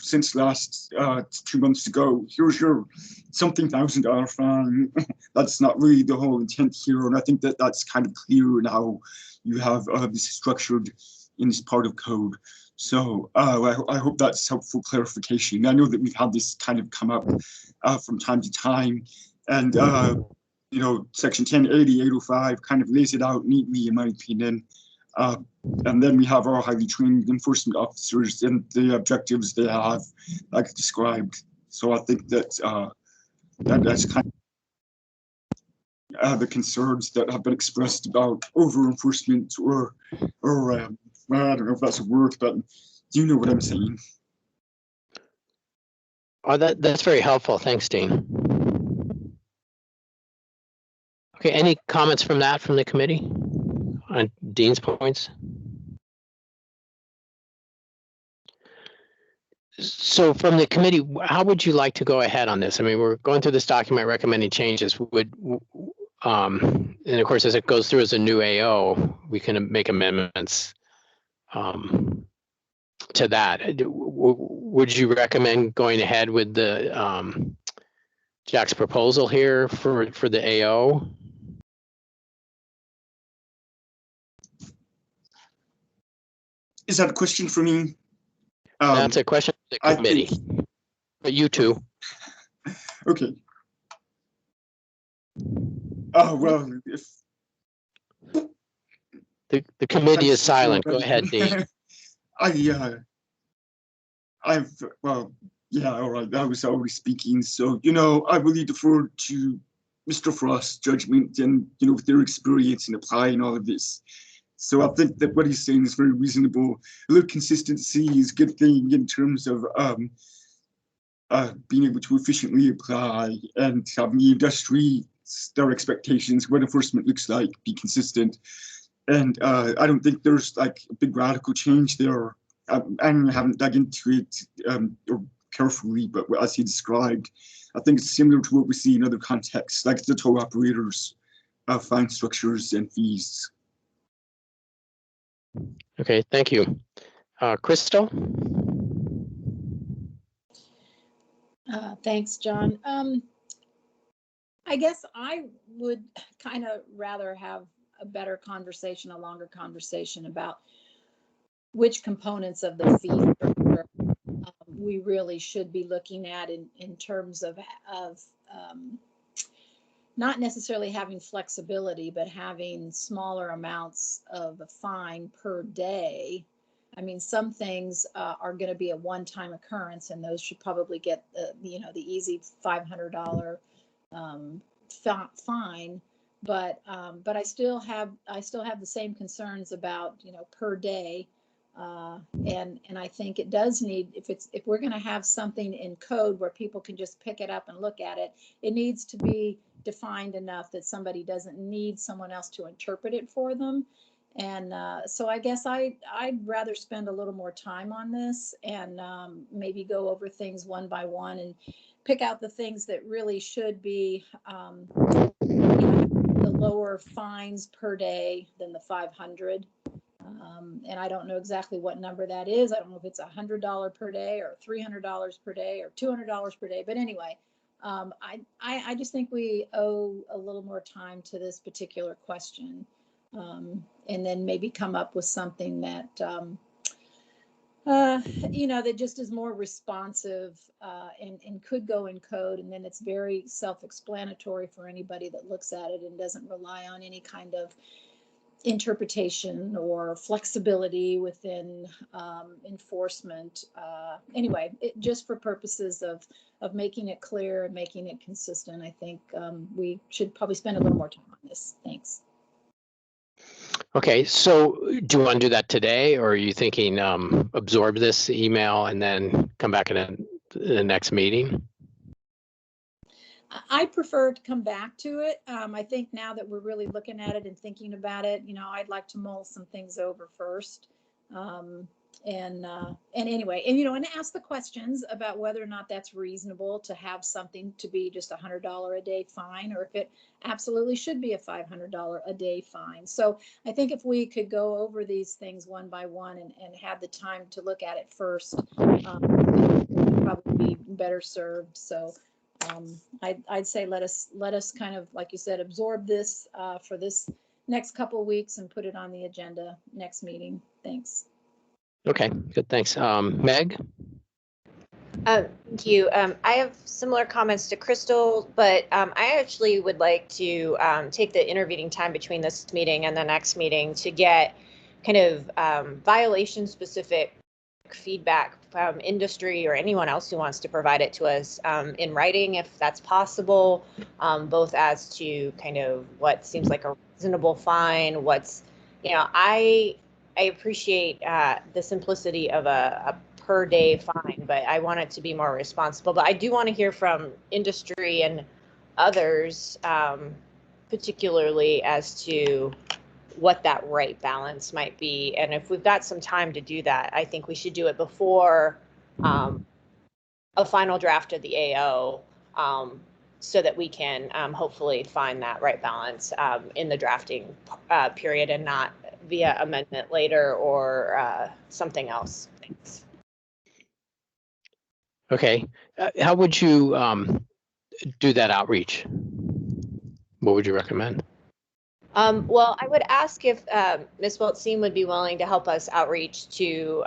since last 2 months ago. Here's your something $1,000 fine. That's not really the whole intent here. And I think that that's kind of clear in how you have this structured in this part of code. So I hope that's helpful clarification. I know that we've had this kind of come up from time to time. And, section 1080, 805 kind of lays it out neatly, in my opinion. And then we have our highly trained enforcement officers and the objectives they have, like described. So I think that that's kind of the concerns that have been expressed about over enforcement or I don't know if that's a word, but you know what I'm saying. Oh, that's very helpful. Thanks, Dean. Okay, any comments from the committee on Dean's points? So from the committee, how would you like to go ahead on this? I mean, we're going through this document recommending changes. And of course, as it goes through as a new AO, we can make amendments to that. Would you recommend going ahead with the Jack's proposal here for the AO? Is that a question for me? That's a question for the committee, but you too. Okay. Oh, well, if the committee is silent. Go ahead, Dean. Well, yeah, all right. I was already speaking. So, I really defer to Mr. Frost's judgment and, with their experience in applying all of this. So I think that what he's saying is very reasonable. A little consistency is a good thing in terms of being able to efficiently apply and having the industry, their expectations, what enforcement looks like, be consistent. And I don't think there's like a big radical change there. I haven't dug into it or carefully, but as he described, I think it's similar to what we see in other contexts, like the tow operators, fine structures and fees. Okay, thank you. Crystal? Thanks, John. I guess I would kind of rather have a better conversation, a longer conversation about which components of the fee structure we really should be looking at in terms of not necessarily having flexibility, but having smaller amounts of a fine per day. I mean, some things are going to be a one-time occurrence, and those should probably get the easy $500 fine. But I still have the same concerns about per day, and I think it does need, if we're going to have something in code where people can just pick it up and look at it, it needs to be defined enough that somebody doesn't need someone else to interpret it for them. And so I guess I'd rather spend a little more time on this and maybe go over things one by one and pick out the things that really should be the lower fines per day than the 500. And I don't know exactly what number that is. I don't know if it's $100 per day or $300 per day or $200 per day. But anyway, I just think we owe a little more time to this particular question, and then maybe come up with something that that just is more responsive and could go in code, and then it's very self-explanatory for anybody that looks at it and doesn't rely on any kind of interpretation or flexibility within enforcement. Anyway, just for purposes of making it clear and making it consistent, I think we should probably spend a little more time on this. Thanks. Okay, so do you want to do that today, or are you thinking absorb this email and then come back in the next meeting? I prefer to come back to it. I think now that we're really looking at it and thinking about it, I'd like to mull some things over first. And anyway, and ask the questions about whether or not that's reasonable to have something to be just $100 a day fine, or if it absolutely should be a $500 a day fine. So I think if we could go over these things one by one and have the time to look at it first, we'd probably be better served. So I'd say let us kind of, like you said, absorb this for this next couple of weeks and put it on the agenda next meeting. Thanks. Okay, good, thanks. Meg? Thank you. I have similar comments to Crystal, but I actually would like to take the intervening time between this meeting and the next meeting to get kind of violation-specific feedback from industry or anyone else who wants to provide it to us in writing, if that's possible, both as to kind of what seems like a reasonable fine, what's, I appreciate the simplicity of a per day fine, but I want it to be more responsible. But I do want to hear from industry and others, particularly as to what that right balance might be. And if we've got some time to do that, I think we should do it before a final draft of the AO, so that we can hopefully find that right balance in the drafting period and not via amendment later or something else. Thanks. Okay, how would you do that outreach? What would you recommend? Well, I would ask if Ms. Wiltseen would be willing to help us outreach to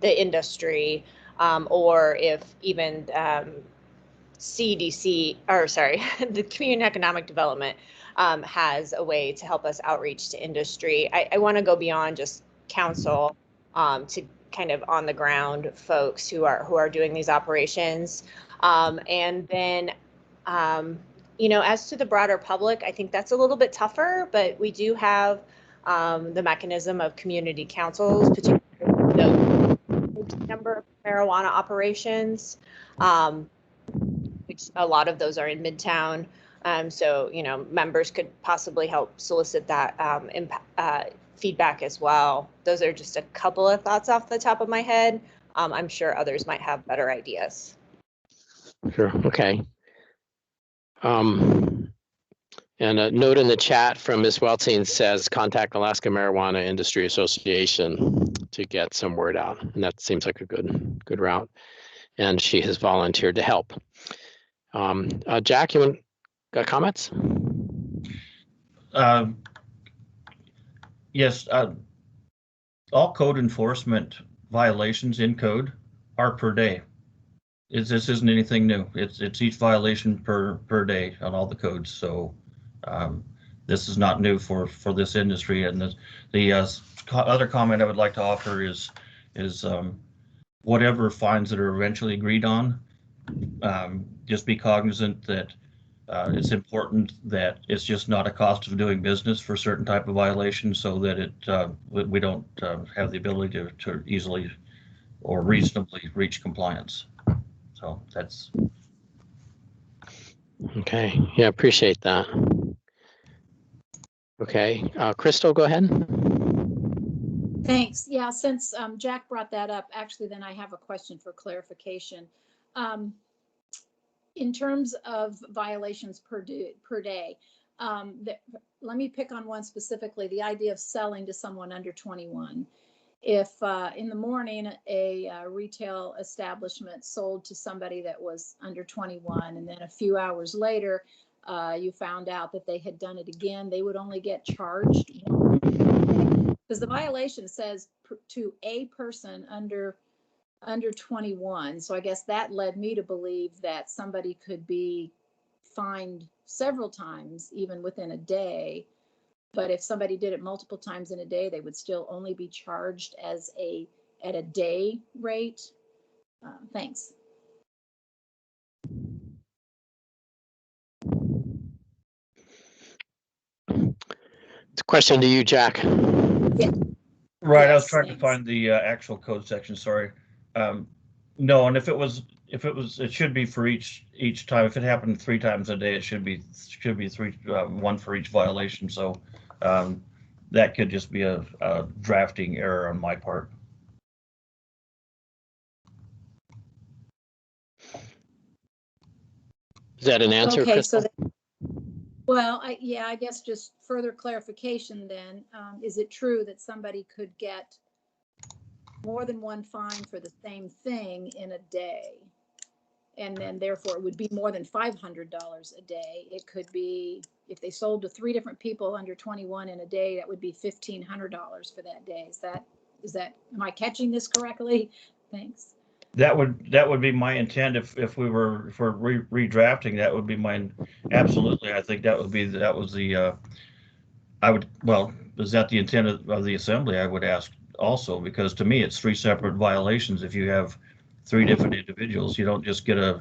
the industry, or if even CDC, or sorry, the Community Economic Development has a way to help us outreach to industry. I want to go beyond just council to kind of on the ground folks who are doing these operations, and then. As to the broader public, I think that's a little bit tougher, but we do have the mechanism of community councils, particularly the number of marijuana operations, which a lot of those are in Midtown. So, members could possibly help solicit that feedback as well. Those are just a couple of thoughts off the top of my head. I'm sure others might have better ideas. Sure, okay. And a note in the chat from Ms. Weltzine says, contact Alaska Marijuana Industry Association to get some word out. And that seems like a good route. And she has volunteered to help. Jack, you got comments? Yes, all code enforcement violations in code are per day. This isn't anything new. It's each violation per day on all the codes. So this is not new for this industry. And the other comment I would like to offer is whatever fines that are eventually agreed on, just be cognizant that it's important that it's just not a cost of doing business for certain type of violations, so that we don't have the ability to easily or reasonably reach compliance. So that's okay. Yeah, appreciate that. Okay, Crystal, go ahead. Thanks. Yeah, since Jack brought that up, actually, then I have a question for clarification. In terms of violations per day, let me pick on one specifically, the idea of selling to someone under 21. If in the morning a retail establishment sold to somebody that was under 21, and then a few hours later you found out that they had done it again, they would only get charged because the violation says to a person under 21. So I guess that led me to believe that somebody could be fined several times, even within a day. But if somebody did it multiple times in a day, they would still only be charged at a day rate. Thanks. It's a question to you, Jack. Yeah. right. Yes, I was trying thanks. to find the actual code section. Sorry. No, and if it was, it should be for each time. If it happened 3 times a day, it should be 3, 1 for each violation. So that could just be a drafting error on my part. Is that an answer, Okay, Crystal? so well, I guess just further clarification then, is it true that somebody could get more than one fine for the same thing in a day? And then therefore it would be more than $500 a day. It could be, if they sold to 3 different people under 21 in a day, that would be $1,500 for that day. Is that, am I catching this correctly? Thanks. That would be my intent if we were redrafting. That would be mine. Absolutely, I think that was the. Is that the intent of the assembly? I would ask also, because to me it's 3 separate violations. If you have 3 different individuals, you don't just get a.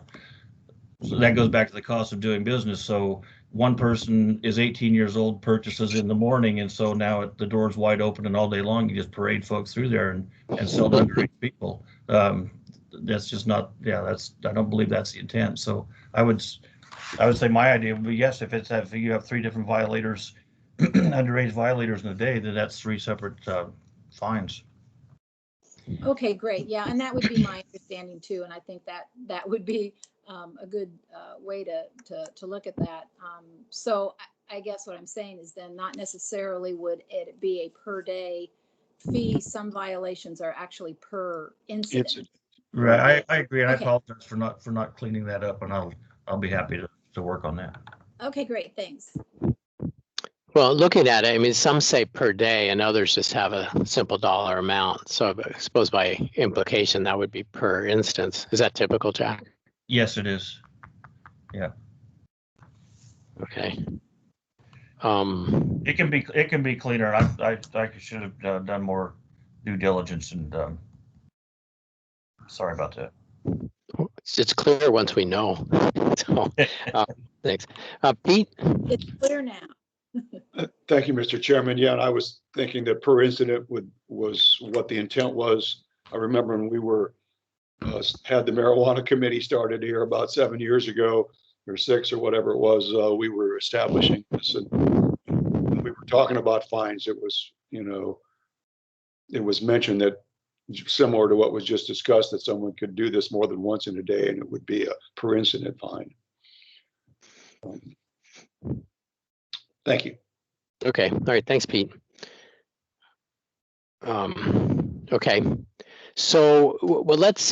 So that goes back to the cost of doing business. So one person is 18 years old, purchases in the morning, and so now the door's wide open and all day long you just parade folks through there and sell to underage people. That's just not, I don't believe that's the intent. So I would say my idea would be, yes, if you have 3 different violators, underage violators in a day, then that's 3 separate fines. Okay, great. Yeah, and that would be my understanding too. And I think that would be a good way to look at that. So I guess what I'm saying is then not necessarily would it be a per day fee. Some violations are actually per incident. Right, I agree, and Okay. I apologize for not cleaning that up, and I'll be happy to work on that. Okay, great, thanks. Well, looking at it, I mean, some say per day and others just have a simple dollar amount. So I suppose by implication, that would be per instance. Is that typical, Jack? Yes, it is. Yeah. Okay. It can be cleaner. I should have done more due diligence, and sorry about that. It's clear once we know. So, thanks. Pete? It's clear now. Thank you, Mr. Chairman. Yeah, and I was thinking that per incident was what the intent was. I remember when we had the marijuana committee started here about 7 years ago, or 6 or whatever it was, we were establishing this, and when we were talking about fines, it was mentioned that similar to what was just discussed, that someone could do this more than once in a day and it would be a per incident fine. Thank you. Okay, all right, thanks, Pete. Okay, so well, let's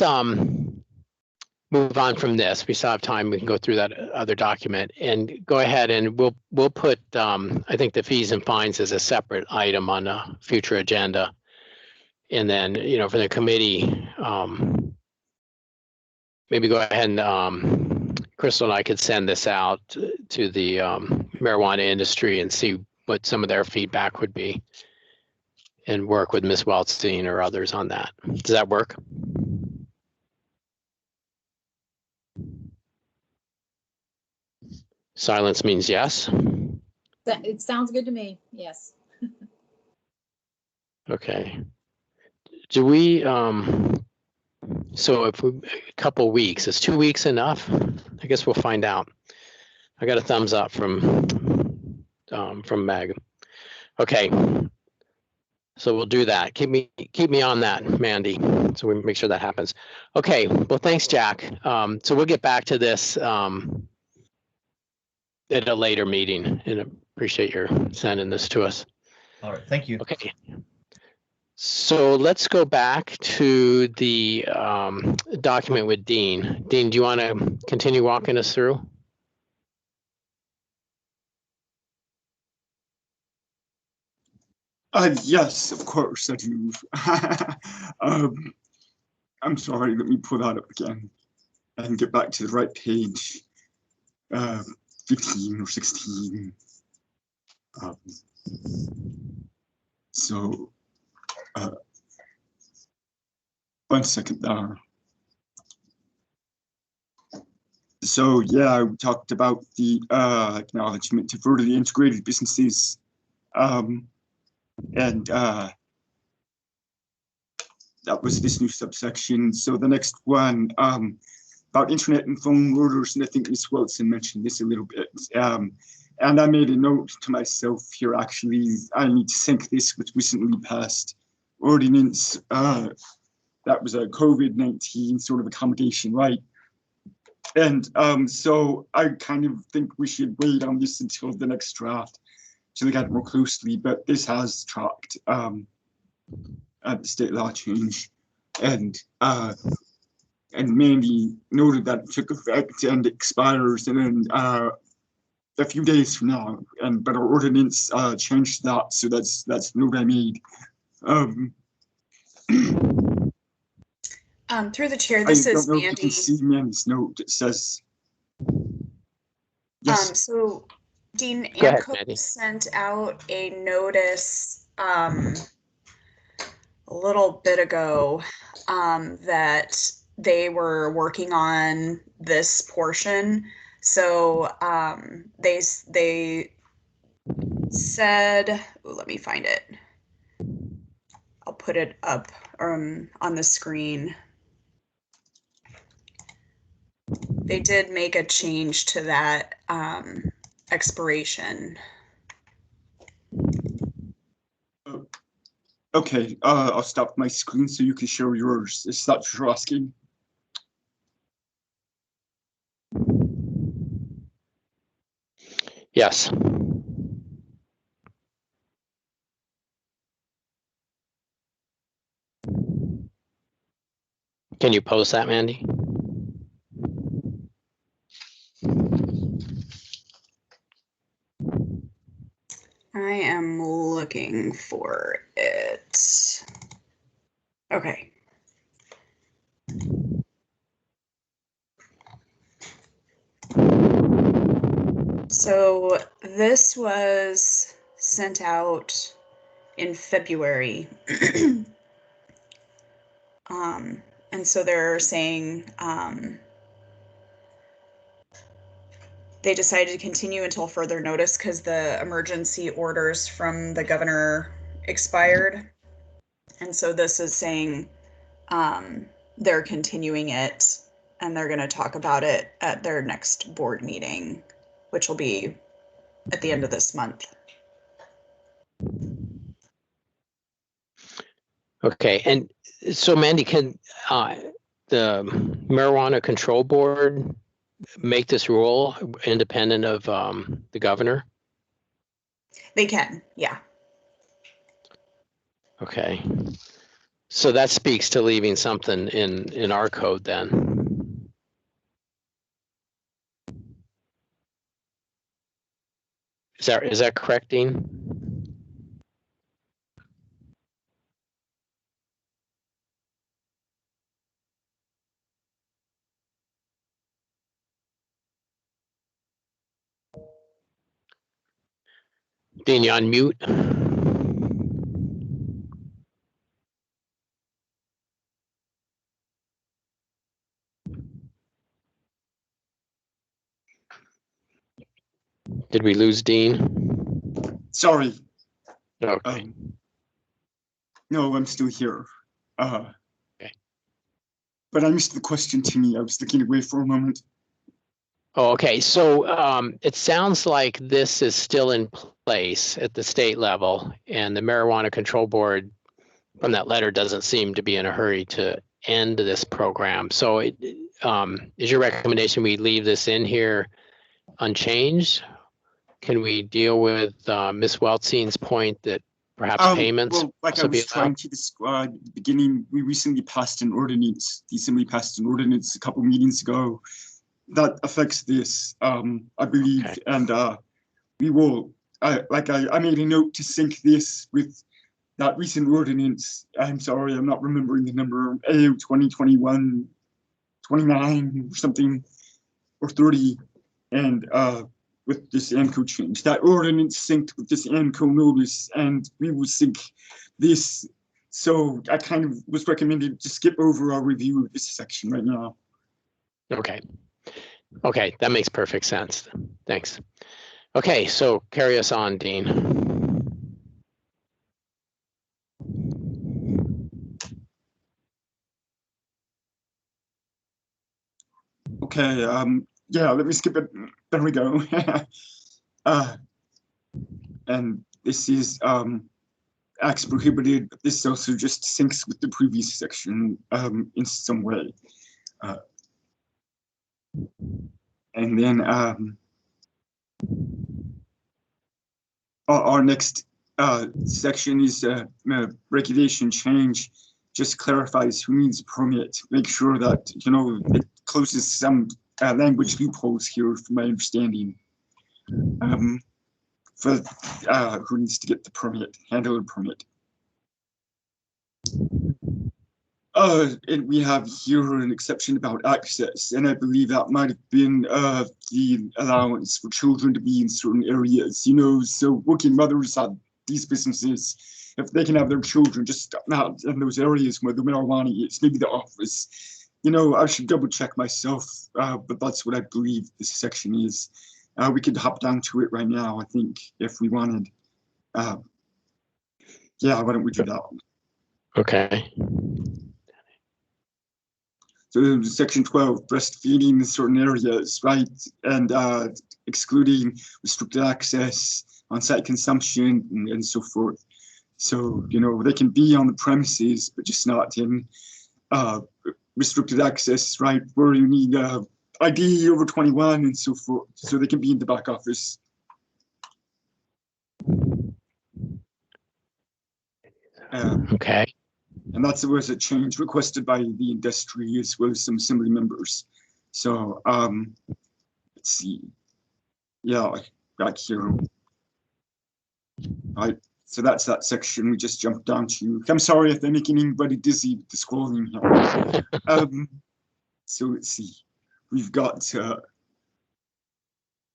move on from this. We still have time. We can go through that other document and go ahead and we'll put I think the fees and fines as a separate item on a future agenda. And then, you know, for the committee, maybe go ahead and Crystal and I could send this out to the marijuana industry and see what some of their feedback would be and work with Ms. Weltstein or others on that. Does that work? Silence means yes. It sounds good to me. Yes. Okay. Do we, so if we, a couple weeks, is 2 weeks enough? I guess we'll find out. I got a thumbs up from Meg. Okay. So we'll do that. Keep me on that, Mandy, so we make sure that happens. Okay, well, thanks, Jack. So we'll get back to this at a later meeting, and appreciate your sending this to us. All right, thank you. Okay. So let's go back to the document with Dean. Dean, do you want to continue walking us through? Yes, of course I do. I'm sorry, let me pull that up again and get back to the right page. 15 or 16. So, 1 second there. So yeah, we talked about the acknowledgement to vertically integrated businesses. And that was this new subsection. So the next one, about internet and phone orders, and I think Ms. Wilson mentioned this a little bit. And I made a note to myself here, actually, I need to sync this with recently passed ordinance. That was a COVID-19 sort of accommodation, right? And so I kind of think we should wait on this until the next draft to look at it more closely, but this has tracked the state law change. And Mandy noted that it took effect and expires and then a few days from now, but our ordinance changed that, so that's the note I made. Through the chair, this is Mandy. I don't know if you Mandy. can see Mandy's note. It says. Yes. So Dean Go ahead, AMCO Mandy. sent out a notice a little bit ago that they were working on this portion. So they said, let me find it. I'll put it up on the screen. They did make a change to that expiration. Okay, I'll stop my screen so you can show yours. Is that what you're asking? Yes. Can you post that, Mandy? I am looking for it. Okay. So this was sent out in February. And so they're saying they decided to continue until further notice because the emergency orders from the governor expired. And so this is saying they're continuing it and they're going to talk about it at their next board meeting, which will be at the end of this month. Okay, and So Mandy, can the Marijuana Control Board make this rule independent of the governor? They can, yeah. Okay. So that speaks to leaving something in our code then. Is that correct, Dean? Dean, you on mute? Did we lose Dean? Sorry. Okay. No, I'm still here. Okay. But I missed the question to me. I was looking away for a moment. Oh, okay. So it sounds like this is still in place at the state level, and the Marijuana Control Board from that letter doesn't seem to be in a hurry to end this program. So is your recommendation we leave this in here unchanged? Can we deal with Ms. Weltzing's point that perhaps payments well, like I was trying to describe at the beginning, we recently passed an ordinance. The Assembly passed an ordinance a couple meetings ago that affects this, I believe, Okay. and we will. I made a note to sync this with that recent ordinance. I'm sorry, I'm not remembering the number. AO 2021 29 or something, or 30, and with this AMCO change. That ordinance synced with this AMCO notice, and we will sync this. So I kind of was recommended to skip over our review of this section right now. Okay. Okay, that makes perfect sense. Thanks. Okay, so carry us on, Dean. Okay, yeah, let me skip it. There we go. And this is acts prohibited, but this also just syncs with the previous section in some way. And then our next section is regulation change. Just clarifies who needs a permit. Make sure that, you know, it closes some language loopholes here, from my understanding. For who needs to get the permit, handle a permit. And we have here an exception about access, and I believe that might have been the allowance for children to be in certain areas, you know, so working mothers at these businesses, if they can have their children just not in those areas where the marijuana is, maybe the office, you know, I should double check myself, but that's what I believe this section is. We could hop down to it right now, I think, if we wanted. Yeah, why don't we do that? Okay. So section 12, breastfeeding in certain areas, right? And excluding restricted access, on-site consumption, and so forth. So, you know, they can be on the premises, but just not in restricted access, right? Where you need ID over 21 and so forth. So they can be in the back office. Okay. And that was a change requested by the industry as well as some assembly members. So let's see. Yeah, back here. All right. So that's that section we just jumped down to. I'm sorry if I'm making anybody dizzy with the scrolling here. So let's see. We've got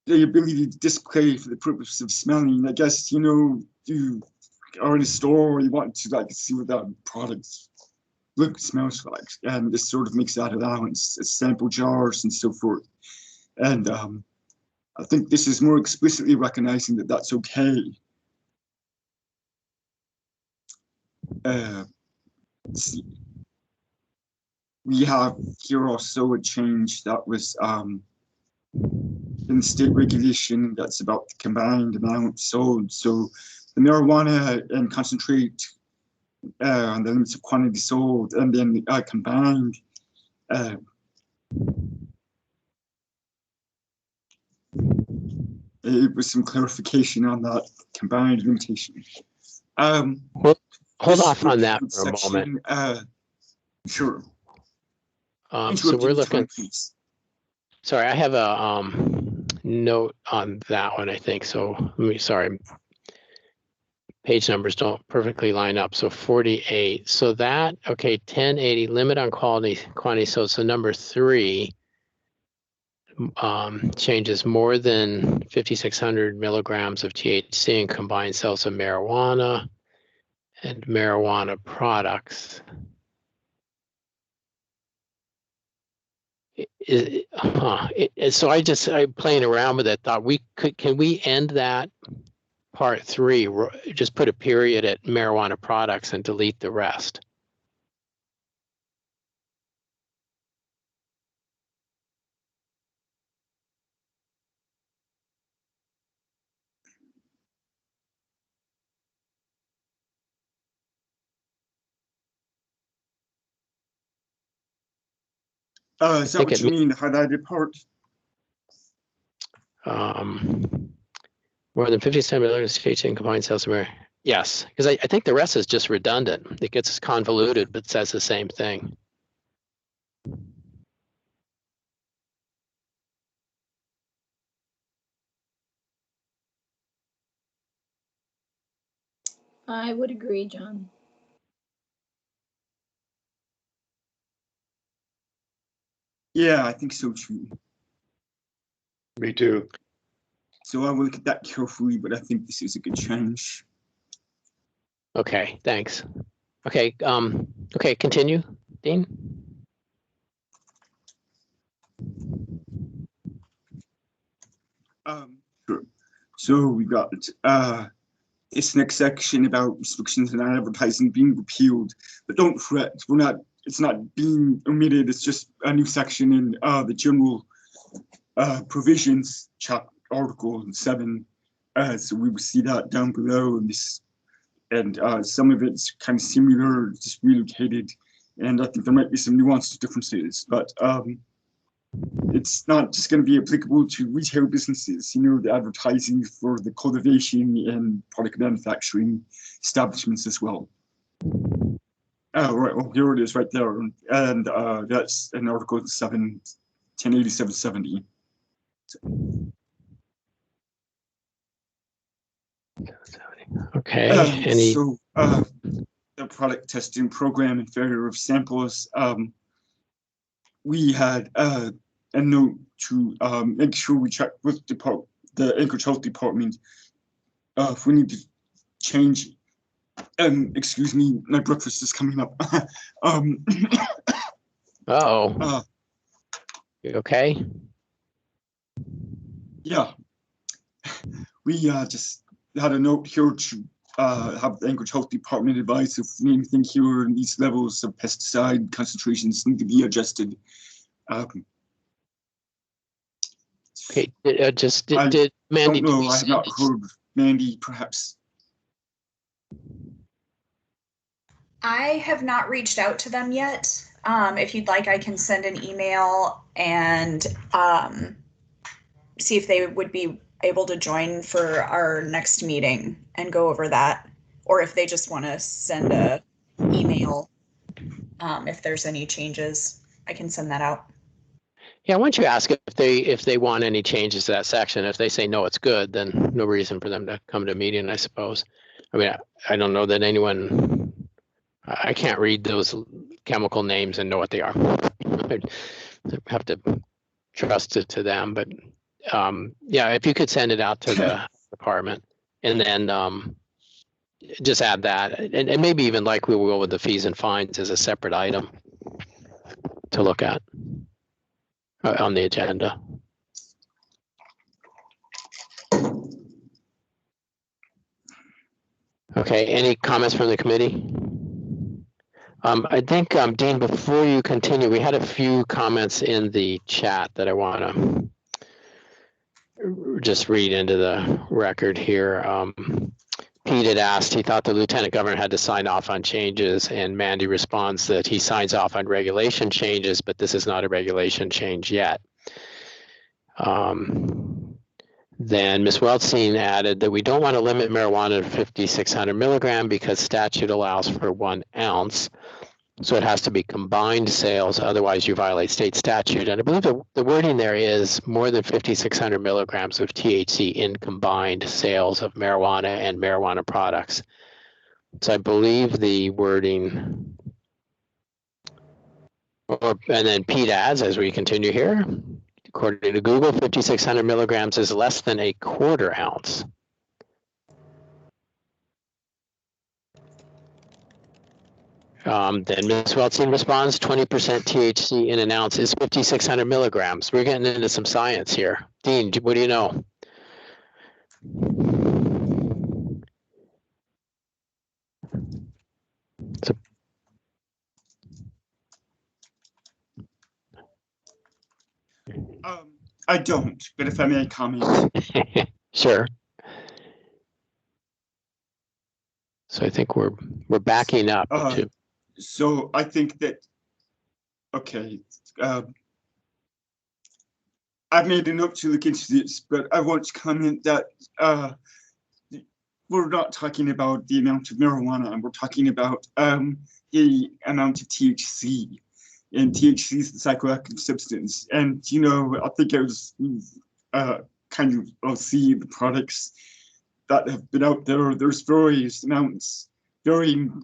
the ability to display for the purpose of smelling. I guess, you know, you are in a store or you want to like see what that product smells like, and this sort of makes that allowance, sample jars and so forth. And I think this is more explicitly recognizing that that's okay. Let's see. We have here also a change that was in state regulation that's about the combined amount sold. So the marijuana and concentrate on the limits of quantity sold, and then combined. It was some clarification on that combined limitation. Hold off on that for a section, moment. Sure. So we're looking. Please. Sorry, I have a note on that one, I think. So let me, sorry. Page numbers don't perfectly line up. So 48. So that, okay, 1080 limit on quantity. So number 3 changes more than 5,600 milligrams of THC and combined sales of marijuana and marijuana products. So I'm playing around with it. Thought can we end that part 3? Just put a period at marijuana products and delete the rest. Is that what you mean, highlighted part? More than 57 million THC in combined sales of marijuana. Yes, because I think the rest is just redundant. It gets convoluted, but says the same thing. I would agree, John. Yeah, I think so too. Me too. So I will look at that carefully, but I think this is a good change. Okay, thanks. Okay, okay, continue, Dean. Sure. So we got this next section about restrictions on advertising being repealed, but don't fret, it's not being omitted, it's just a new section in the general provisions chapter article 7. So we will see that down below in this, and some of it's kind of similar, just relocated, and I think there might be some nuanced differences, but it's not just going to be applicable to retail businesses, the advertising for the cultivation and product manufacturing establishments as well. Oh, right, well, here it is right there, and that's in Article 7, 1087-70. Okay, so the product testing program in favor of samples, we had a note to make sure we check with the Anchorage Health Department if we need to change. Excuse me, my breakfast is coming up. You okay? Yeah, we just had a note here to have the Anchorage Health Department advise if anything here in these levels of pesticide concentrations need to be adjusted. Okay, did Mandy? I don't know. I have not heard Mandy. Perhaps. I have not reached out to them yet. If you'd like, I can send an email and see if they would be able to join for our next meeting and go over that, or if they just want to send a email. If there's any changes, I can send that out. Yeah, why don't you ask if they want any changes to that section? If they say no, it's good, then no reason for them to come to a meeting, I suppose. I mean, I don't know that anyone. I can't read those chemical names and know what they are. I have to trust it to them. But yeah, if you could send it out to the department, and then just add that, and maybe even like we will go with the fees and fines as a separate item to look at on the agenda. Okay, any comments from the committee? I think, Dean, before you continue, we had a few comments in the chat that I want to just read into the record here. Pete had asked, he thought the lieutenant governor had to sign off on changes, and Mandy responds that he signs off on regulation changes, but this is not a regulation change yet. Then Ms. Weltzine added that we don't want to limit marijuana to 5,600 milligram because statute allows for 1 ounce. So it has to be combined sales, otherwise you violate state statute. And I believe the wording there is more than 5,600 milligrams of THC in combined sales of marijuana and marijuana products. So I believe the wording, and then Pete adds, as we continue here, according to Google, 5,600 milligrams is less than a quarter ounce. Then Ms. Weltzine responds, 20% THC in an ounce is 5,600 milligrams. We're getting into some science here. Dean, what do you know? I don't, but if I may comment. Sure. So I think we're backing up. So I think that, okay, I've made a note to look into this, but I want to comment that we're not talking about the amount of marijuana, and we're talking about the amount of THC. And THC is the psychoactive substance. And, you know, I think I was kind of see the products that have been out there. There's varying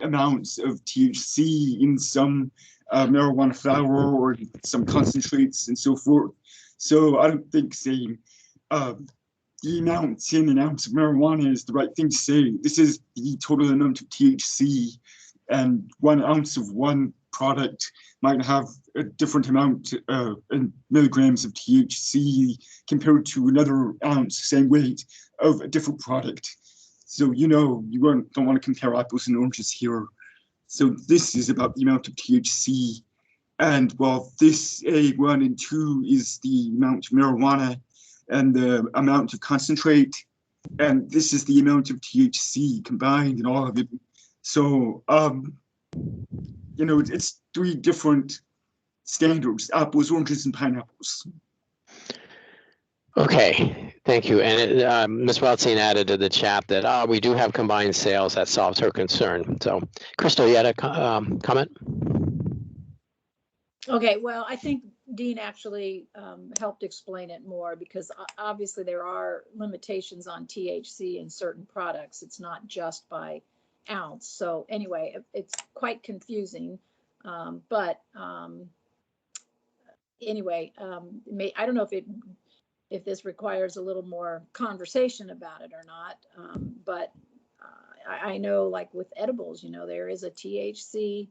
amounts of THC in some marijuana flower or some concentrates and so forth. So I don't think saying the amount in an ounce of marijuana is the right thing to say. This is the total amount of THC, and 1 ounce of one product might have a different amount in milligrams of THC compared to another ounce, same weight, of a different product. So, you know, you don't want to compare apples and oranges here. So this is about the amount of THC. And while this A1 and 2 is the amount of marijuana and the amount of concentrate, and this is the amount of THC combined in all of it. So, you know, it's 3 different standards: apples, oranges, and pineapples. Okay, thank you. And Ms. Weltzine added to the chat that we do have combined sales. That solves her concern. So, Crystal, you had a comment? Okay, well, I think Dean actually helped explain it more, because obviously there are limitations on THC in certain products. It's not just by ounce. So anyway, it's quite confusing. But anyway, I don't know if this requires a little more conversation about it or not. But I know, like with edibles, you know, there is a THC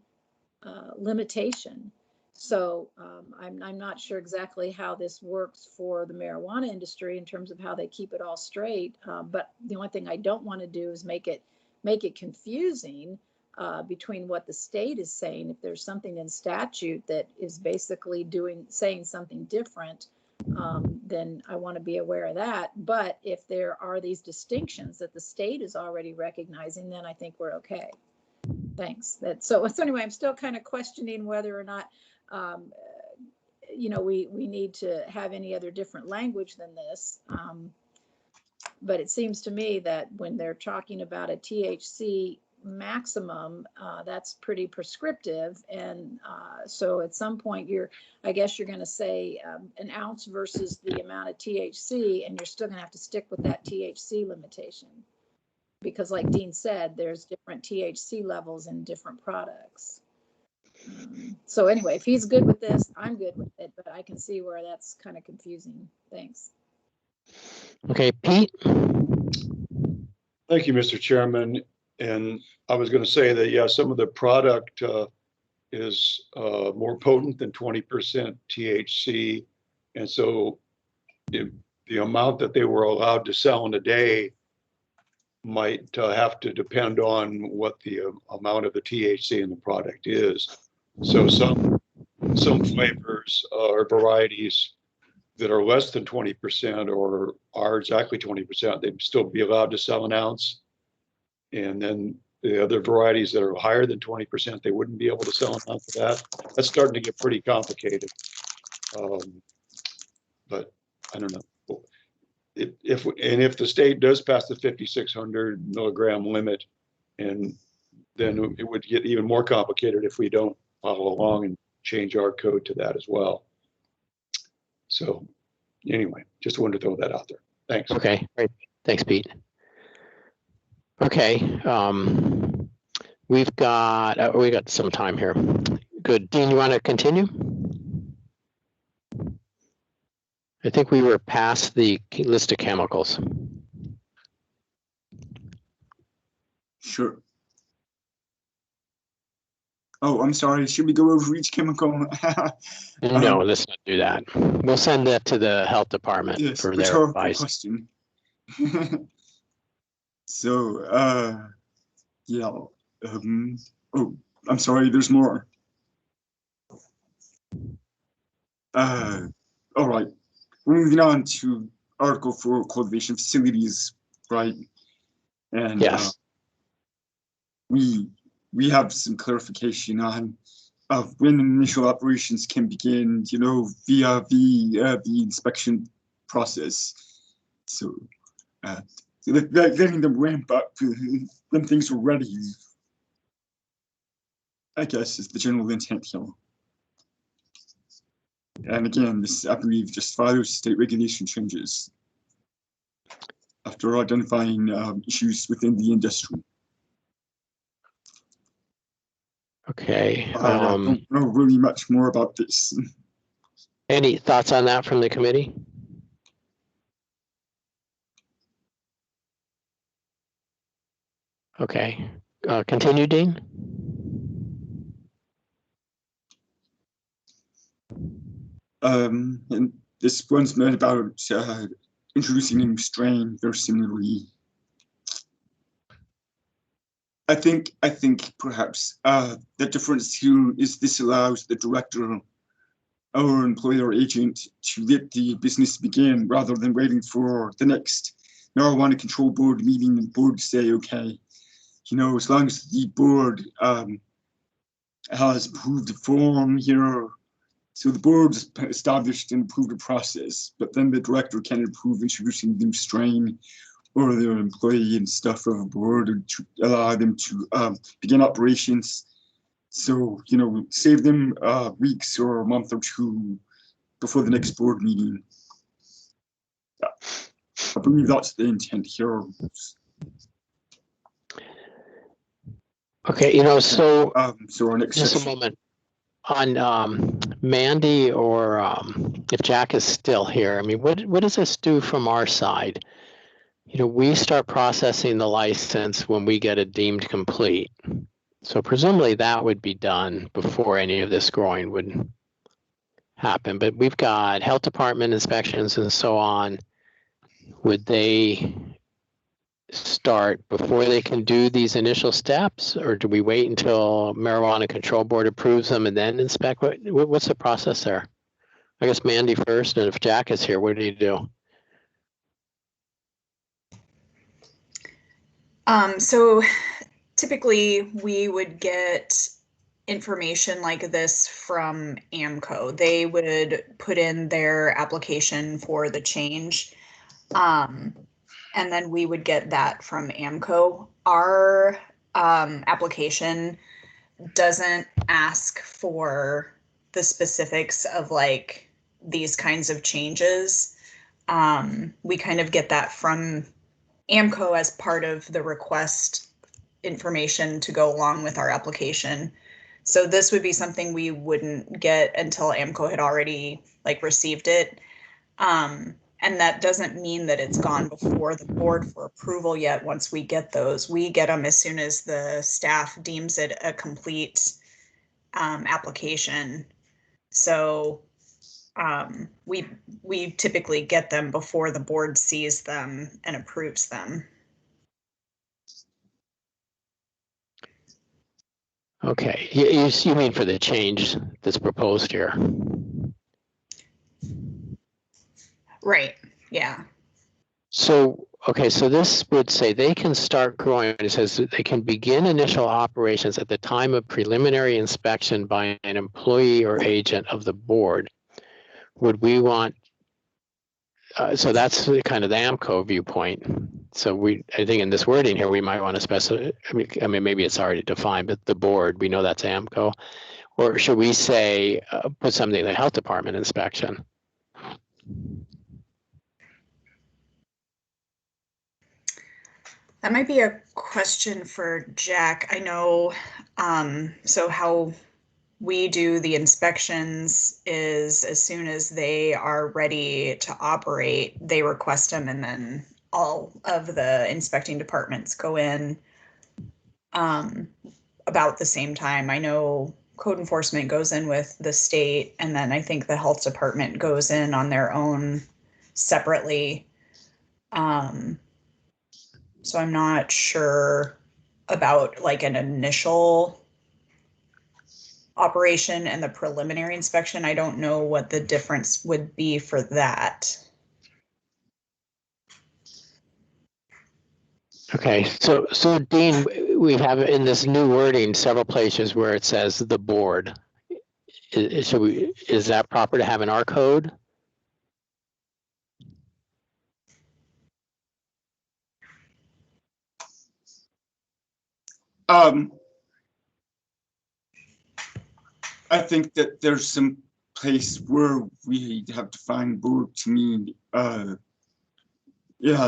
limitation. So I'm not sure exactly how this works for the marijuana industry in terms of how they keep it all straight. But the only thing I don't want to do is make it confusing between what the state is saying. If there's something in statute that is basically saying something different, then I want to be aware of that. But if there are these distinctions that the state is already recognizing, then I think we're okay. Thanks. So anyway, I'm still kind of questioning whether or not, you know, we need to have any other different language than this. But it seems to me that when they're talking about a THC maximum, that's pretty prescriptive. And so at some point I guess you're going to say an ounce versus the amount of THC, and you're still going to have to stick with that THC limitation. Because like Dean said, there's different THC levels in different products. So anyway, if he's good with this, I'm good with it, but I can see where that's kind of confusing. Thanks. Okay, Pete. Thank you, Mr. Chairman. And I was going to say that, yeah, some of the product is more potent than 20% THC. And so the amount that they were allowed to sell in a day might have to depend on what the amount of the THC in the product is. So some flavors or varieties that are less than 20% or are exactly 20%, they'd still be allowed to sell an ounce. And then the other varieties that are higher than 20%, they wouldn't be able to sell them out for that. That's starting to get pretty complicated. But I don't know. If the state does pass the 5,600 milligram limit, and then it would get even more complicated if we don't follow along and change our code to that as well. So anyway, just wanted to throw that out there. Thanks. Okay, great. Thanks, Pete. Okay, we got some time here. Good. Dean, you want to continue? I think we were past the list of chemicals. Sure. Oh, I'm sorry. Should we go over each chemical? No, let's not do that. We'll send that to the health department Yes, for their rhetorical advice. question. So, yeah. Oh, I'm sorry. There's more. All right. We're moving on to Article 4, cultivation facilities, right? And Yes. We have some clarification on when initial operations can begin, you know, via the inspection process. So letting them ramp up when things are ready, I guess, is the general intent here. And again, this, I believe, just follows state regulation changes after identifying issues within the industry. Okay. I don't know really much more about this. Any thoughts on that from the committee? Okay. Continue, Dean. And this one's meant about introducing a new strain very similarly. I think perhaps the difference here is this allows the director or employer agent to let the business begin rather than waiting for the next marijuana control board meeting and board say, okay, you know, as long as the board has approved the form here. So the board's established and approved a process, but then the director can approve introducing the new strain or their employee and stuff of a board to allow them to begin operations. So, you know, save them weeks or a month or two before the next board meeting. Yeah. I believe that's the intent here. Okay, you know, so so our next just section. a moment on Mandy or if Jack is still here. I mean, what does this do from our side? You know, we start processing the license when we get it deemed complete. So presumably that would be done before any of this growing would happen. But we've got health department inspections and so on. Would they start before they can do these initial steps, or do we wait until marijuana control board approves them and then inspect? What's the process there? I guess Mandy first, and if Jack is here, what do you do? So typically we would get information like this from AMCO. They would put in their application for the change. And then we would get that from AMCO. Our application doesn't ask for the specifics of like these kinds of changes. We kind of get that from AMCO as part of the request information to go along with our application. So this would be something we wouldn't get until AMCO had already like received it. And that doesn't mean that it's gone before the board for approval yet. Once we get those, we get them as soon as the staff deems it a complete application. So we typically get them before the board sees them and approves them. Okay, you mean for the change that's proposed here? Right, yeah. So, okay, so this would say they can start growing. It says that they can begin initial operations at the time of preliminary inspection by an employee or agent of the board. Would we want, so that's kind of the AMCO viewpoint. So I think in this wording here, we might want to specify, I mean, maybe it's already defined, but the board, we know that's AMCO. Or should we say, put something in the health department inspection? That might be a question for Jack. I know, so how we do the inspections is as soon as they are ready to operate, they request them, and then all of the inspecting departments go in about the same time. I know code enforcement goes in with the state, and then I think the health department goes in on their own separately. So I'm not sure about like an initial operation and the preliminary inspection. I don't know what the difference would be for that. Okay, so Dean, we have in this new wording several places where it says the board. Is that proper to have in our code? I think that there's some place where we have defined board to mean, yeah,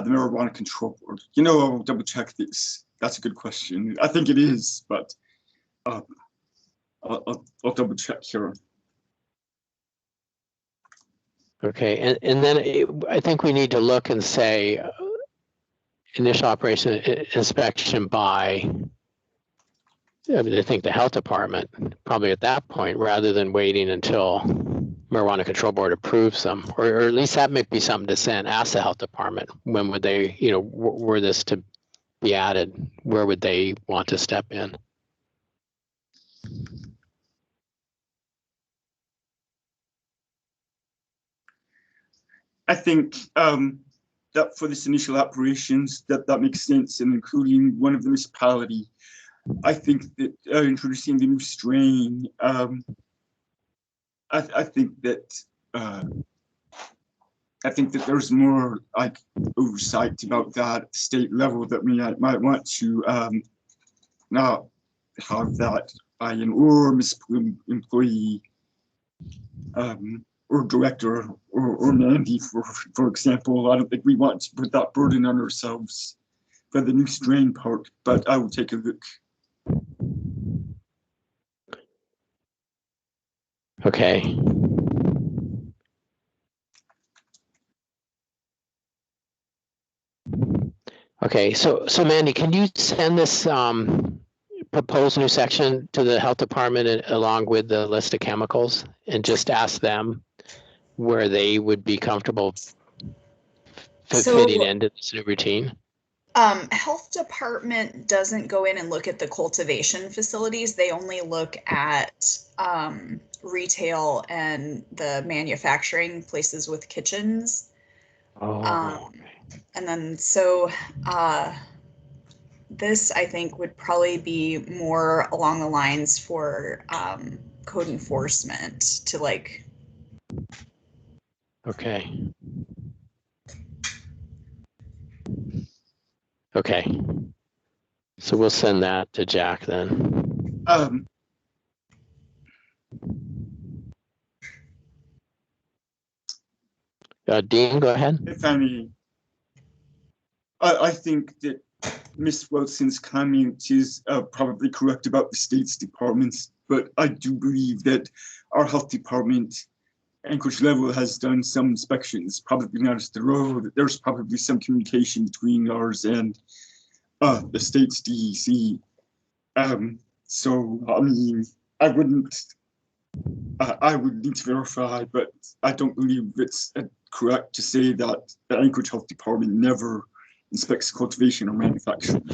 the marijuana control board. You know, I'll double check this. That's a good question. I think it is, but I'll double check here. Okay, and then I think we need to look and say initial operation inspection by, I think the health department, probably at that point, rather than waiting until marijuana control board approves them, or at least that might be something to send, ask the health department, when would they, were this to be added, where would they want to step in? I think that for this initial operations, that makes sense, and including one of the municipality. I think that introducing the new strain, I think that there's more like oversight about that at the state level that we might want to not have that by an or municipal employee or director or Mandy, for example. I don't think we want to put that burden on ourselves for the new strain part, but I will take a look. Okay. Okay, so Mandy, can you send this proposed new section to the health department along with the list of chemicals, and just ask them where they would be comfortable fitting into this new routine? Health department doesn't go in and look at the cultivation facilities. They only look at retail and the manufacturing places with kitchens. Okay. And then this, I think, would probably be more along the lines for code enforcement to like. Okay. Okay. So we'll send that to Jack then. Dean, go ahead. If I may, I think that Ms. Wilson's comment is probably correct about the state's departments, but I do believe that our health department, Anchorage level, has done some inspections, probably not as thorough. There's probably some communication between ours and the state's DEC. So, I mean, I would need to verify, but I don't believe it's correct to say that the Anchorage Health Department never inspects cultivation or manufacturing.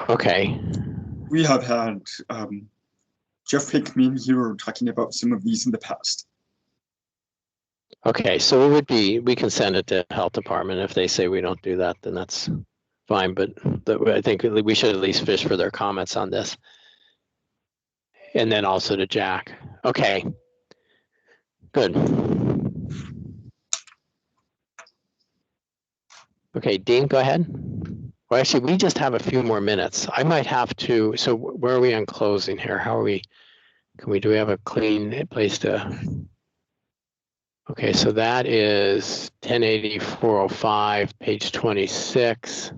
Okay. We have had Jeff Hickman here talking about some of these in the past. Okay, so we can send it to health department. If they say we don't do that, then that's fine, but I think we should at least fish for their comments on this. And then also to Jack. Okay. Good. Okay, Dean, go ahead. Well, actually, we just have a few more minutes. I might have to, so where are we on closing here? How are we, do we have a clean place to? Okay, so that is 1080-405, page 26.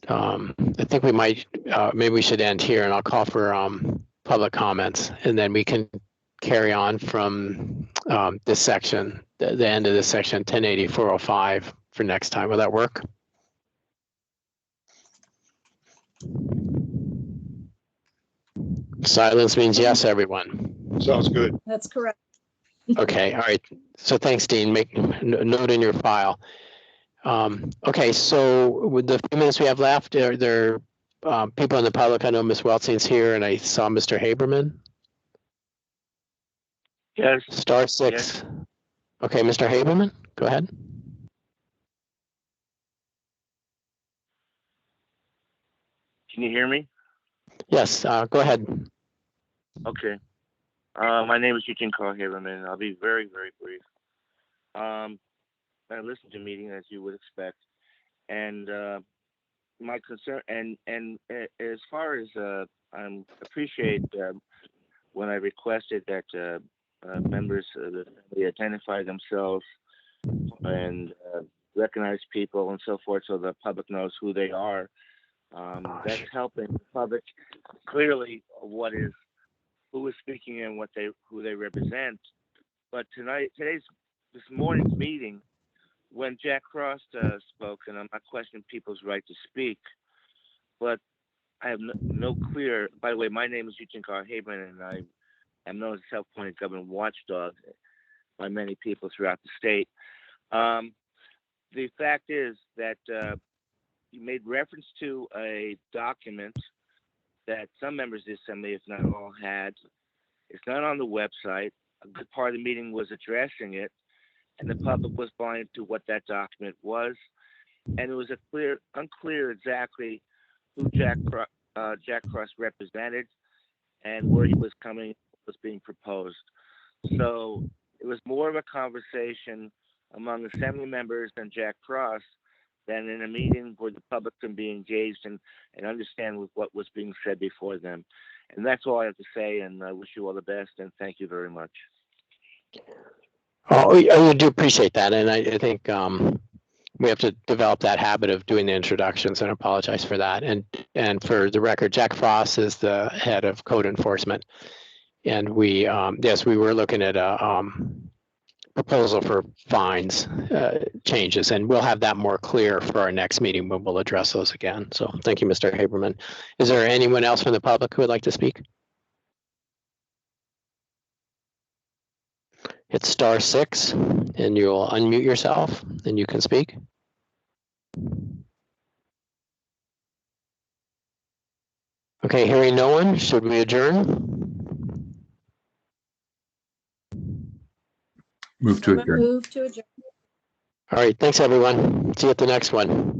I think we might, maybe we should end here, and I'll call for public comments, and then we can carry on from this section, the end of this section, 1080-405 for next time. Will that work? Silence means yes, everyone. Sounds good. That's correct. Okay, all right. So thanks, Dean. Make note in your file. Okay, so with the few minutes we have left, are there people in the public? I know Ms. Weltzing's here, and I saw Mr. Haberman. Yes. Star 6. Yes. Okay, Mr. Haberman, go ahead. Can you hear me? Yes, go ahead. Okay. My name is Eugene Carl Haberman. I'll be very, very brief. I listened to the meeting as you would expect, and my concern and as far as I appreciate when I requested that members of the family identify themselves and recognize people and so forth, so the public knows who they are. That's helping the public clearly who is speaking and who they represent. But this morning's meeting, when Jack Frost spoke, and I'm not questioning people's right to speak, but I have no clear. By the way, my name is Eugene Carl Haberman, and I am known as a self-appointed government watchdog by many people throughout the state. The fact is that you made reference to a document that some members of the assembly, if not all, had. It's not on the website. A good part of the meeting was addressing it, and the public was blind to what that document was. And it was unclear exactly who Jack Frost represented and where he was being proposed. So it was more of a conversation among assembly members and Jack Frost than in a meeting where the public can be engaged and understand what was being said before them. And that's all I have to say, and I wish you all the best, and thank you very much. Oh, I do appreciate that, and I think we have to develop that habit of doing the introductions, and apologize for that. And for the record, Jack Frost is the head of code enforcement, and we were looking at a proposal for fines changes, and we'll have that more clear for our next meeting when we'll address those again. So thank you, Mr. Haberman. Is there anyone else from the public who would like to speak? Hit star 6 and you'll unmute yourself and you can speak. Okay, hearing no one, should we adjourn? Move to adjourn. Move to adjourn. All right, thanks everyone. See you at the next one.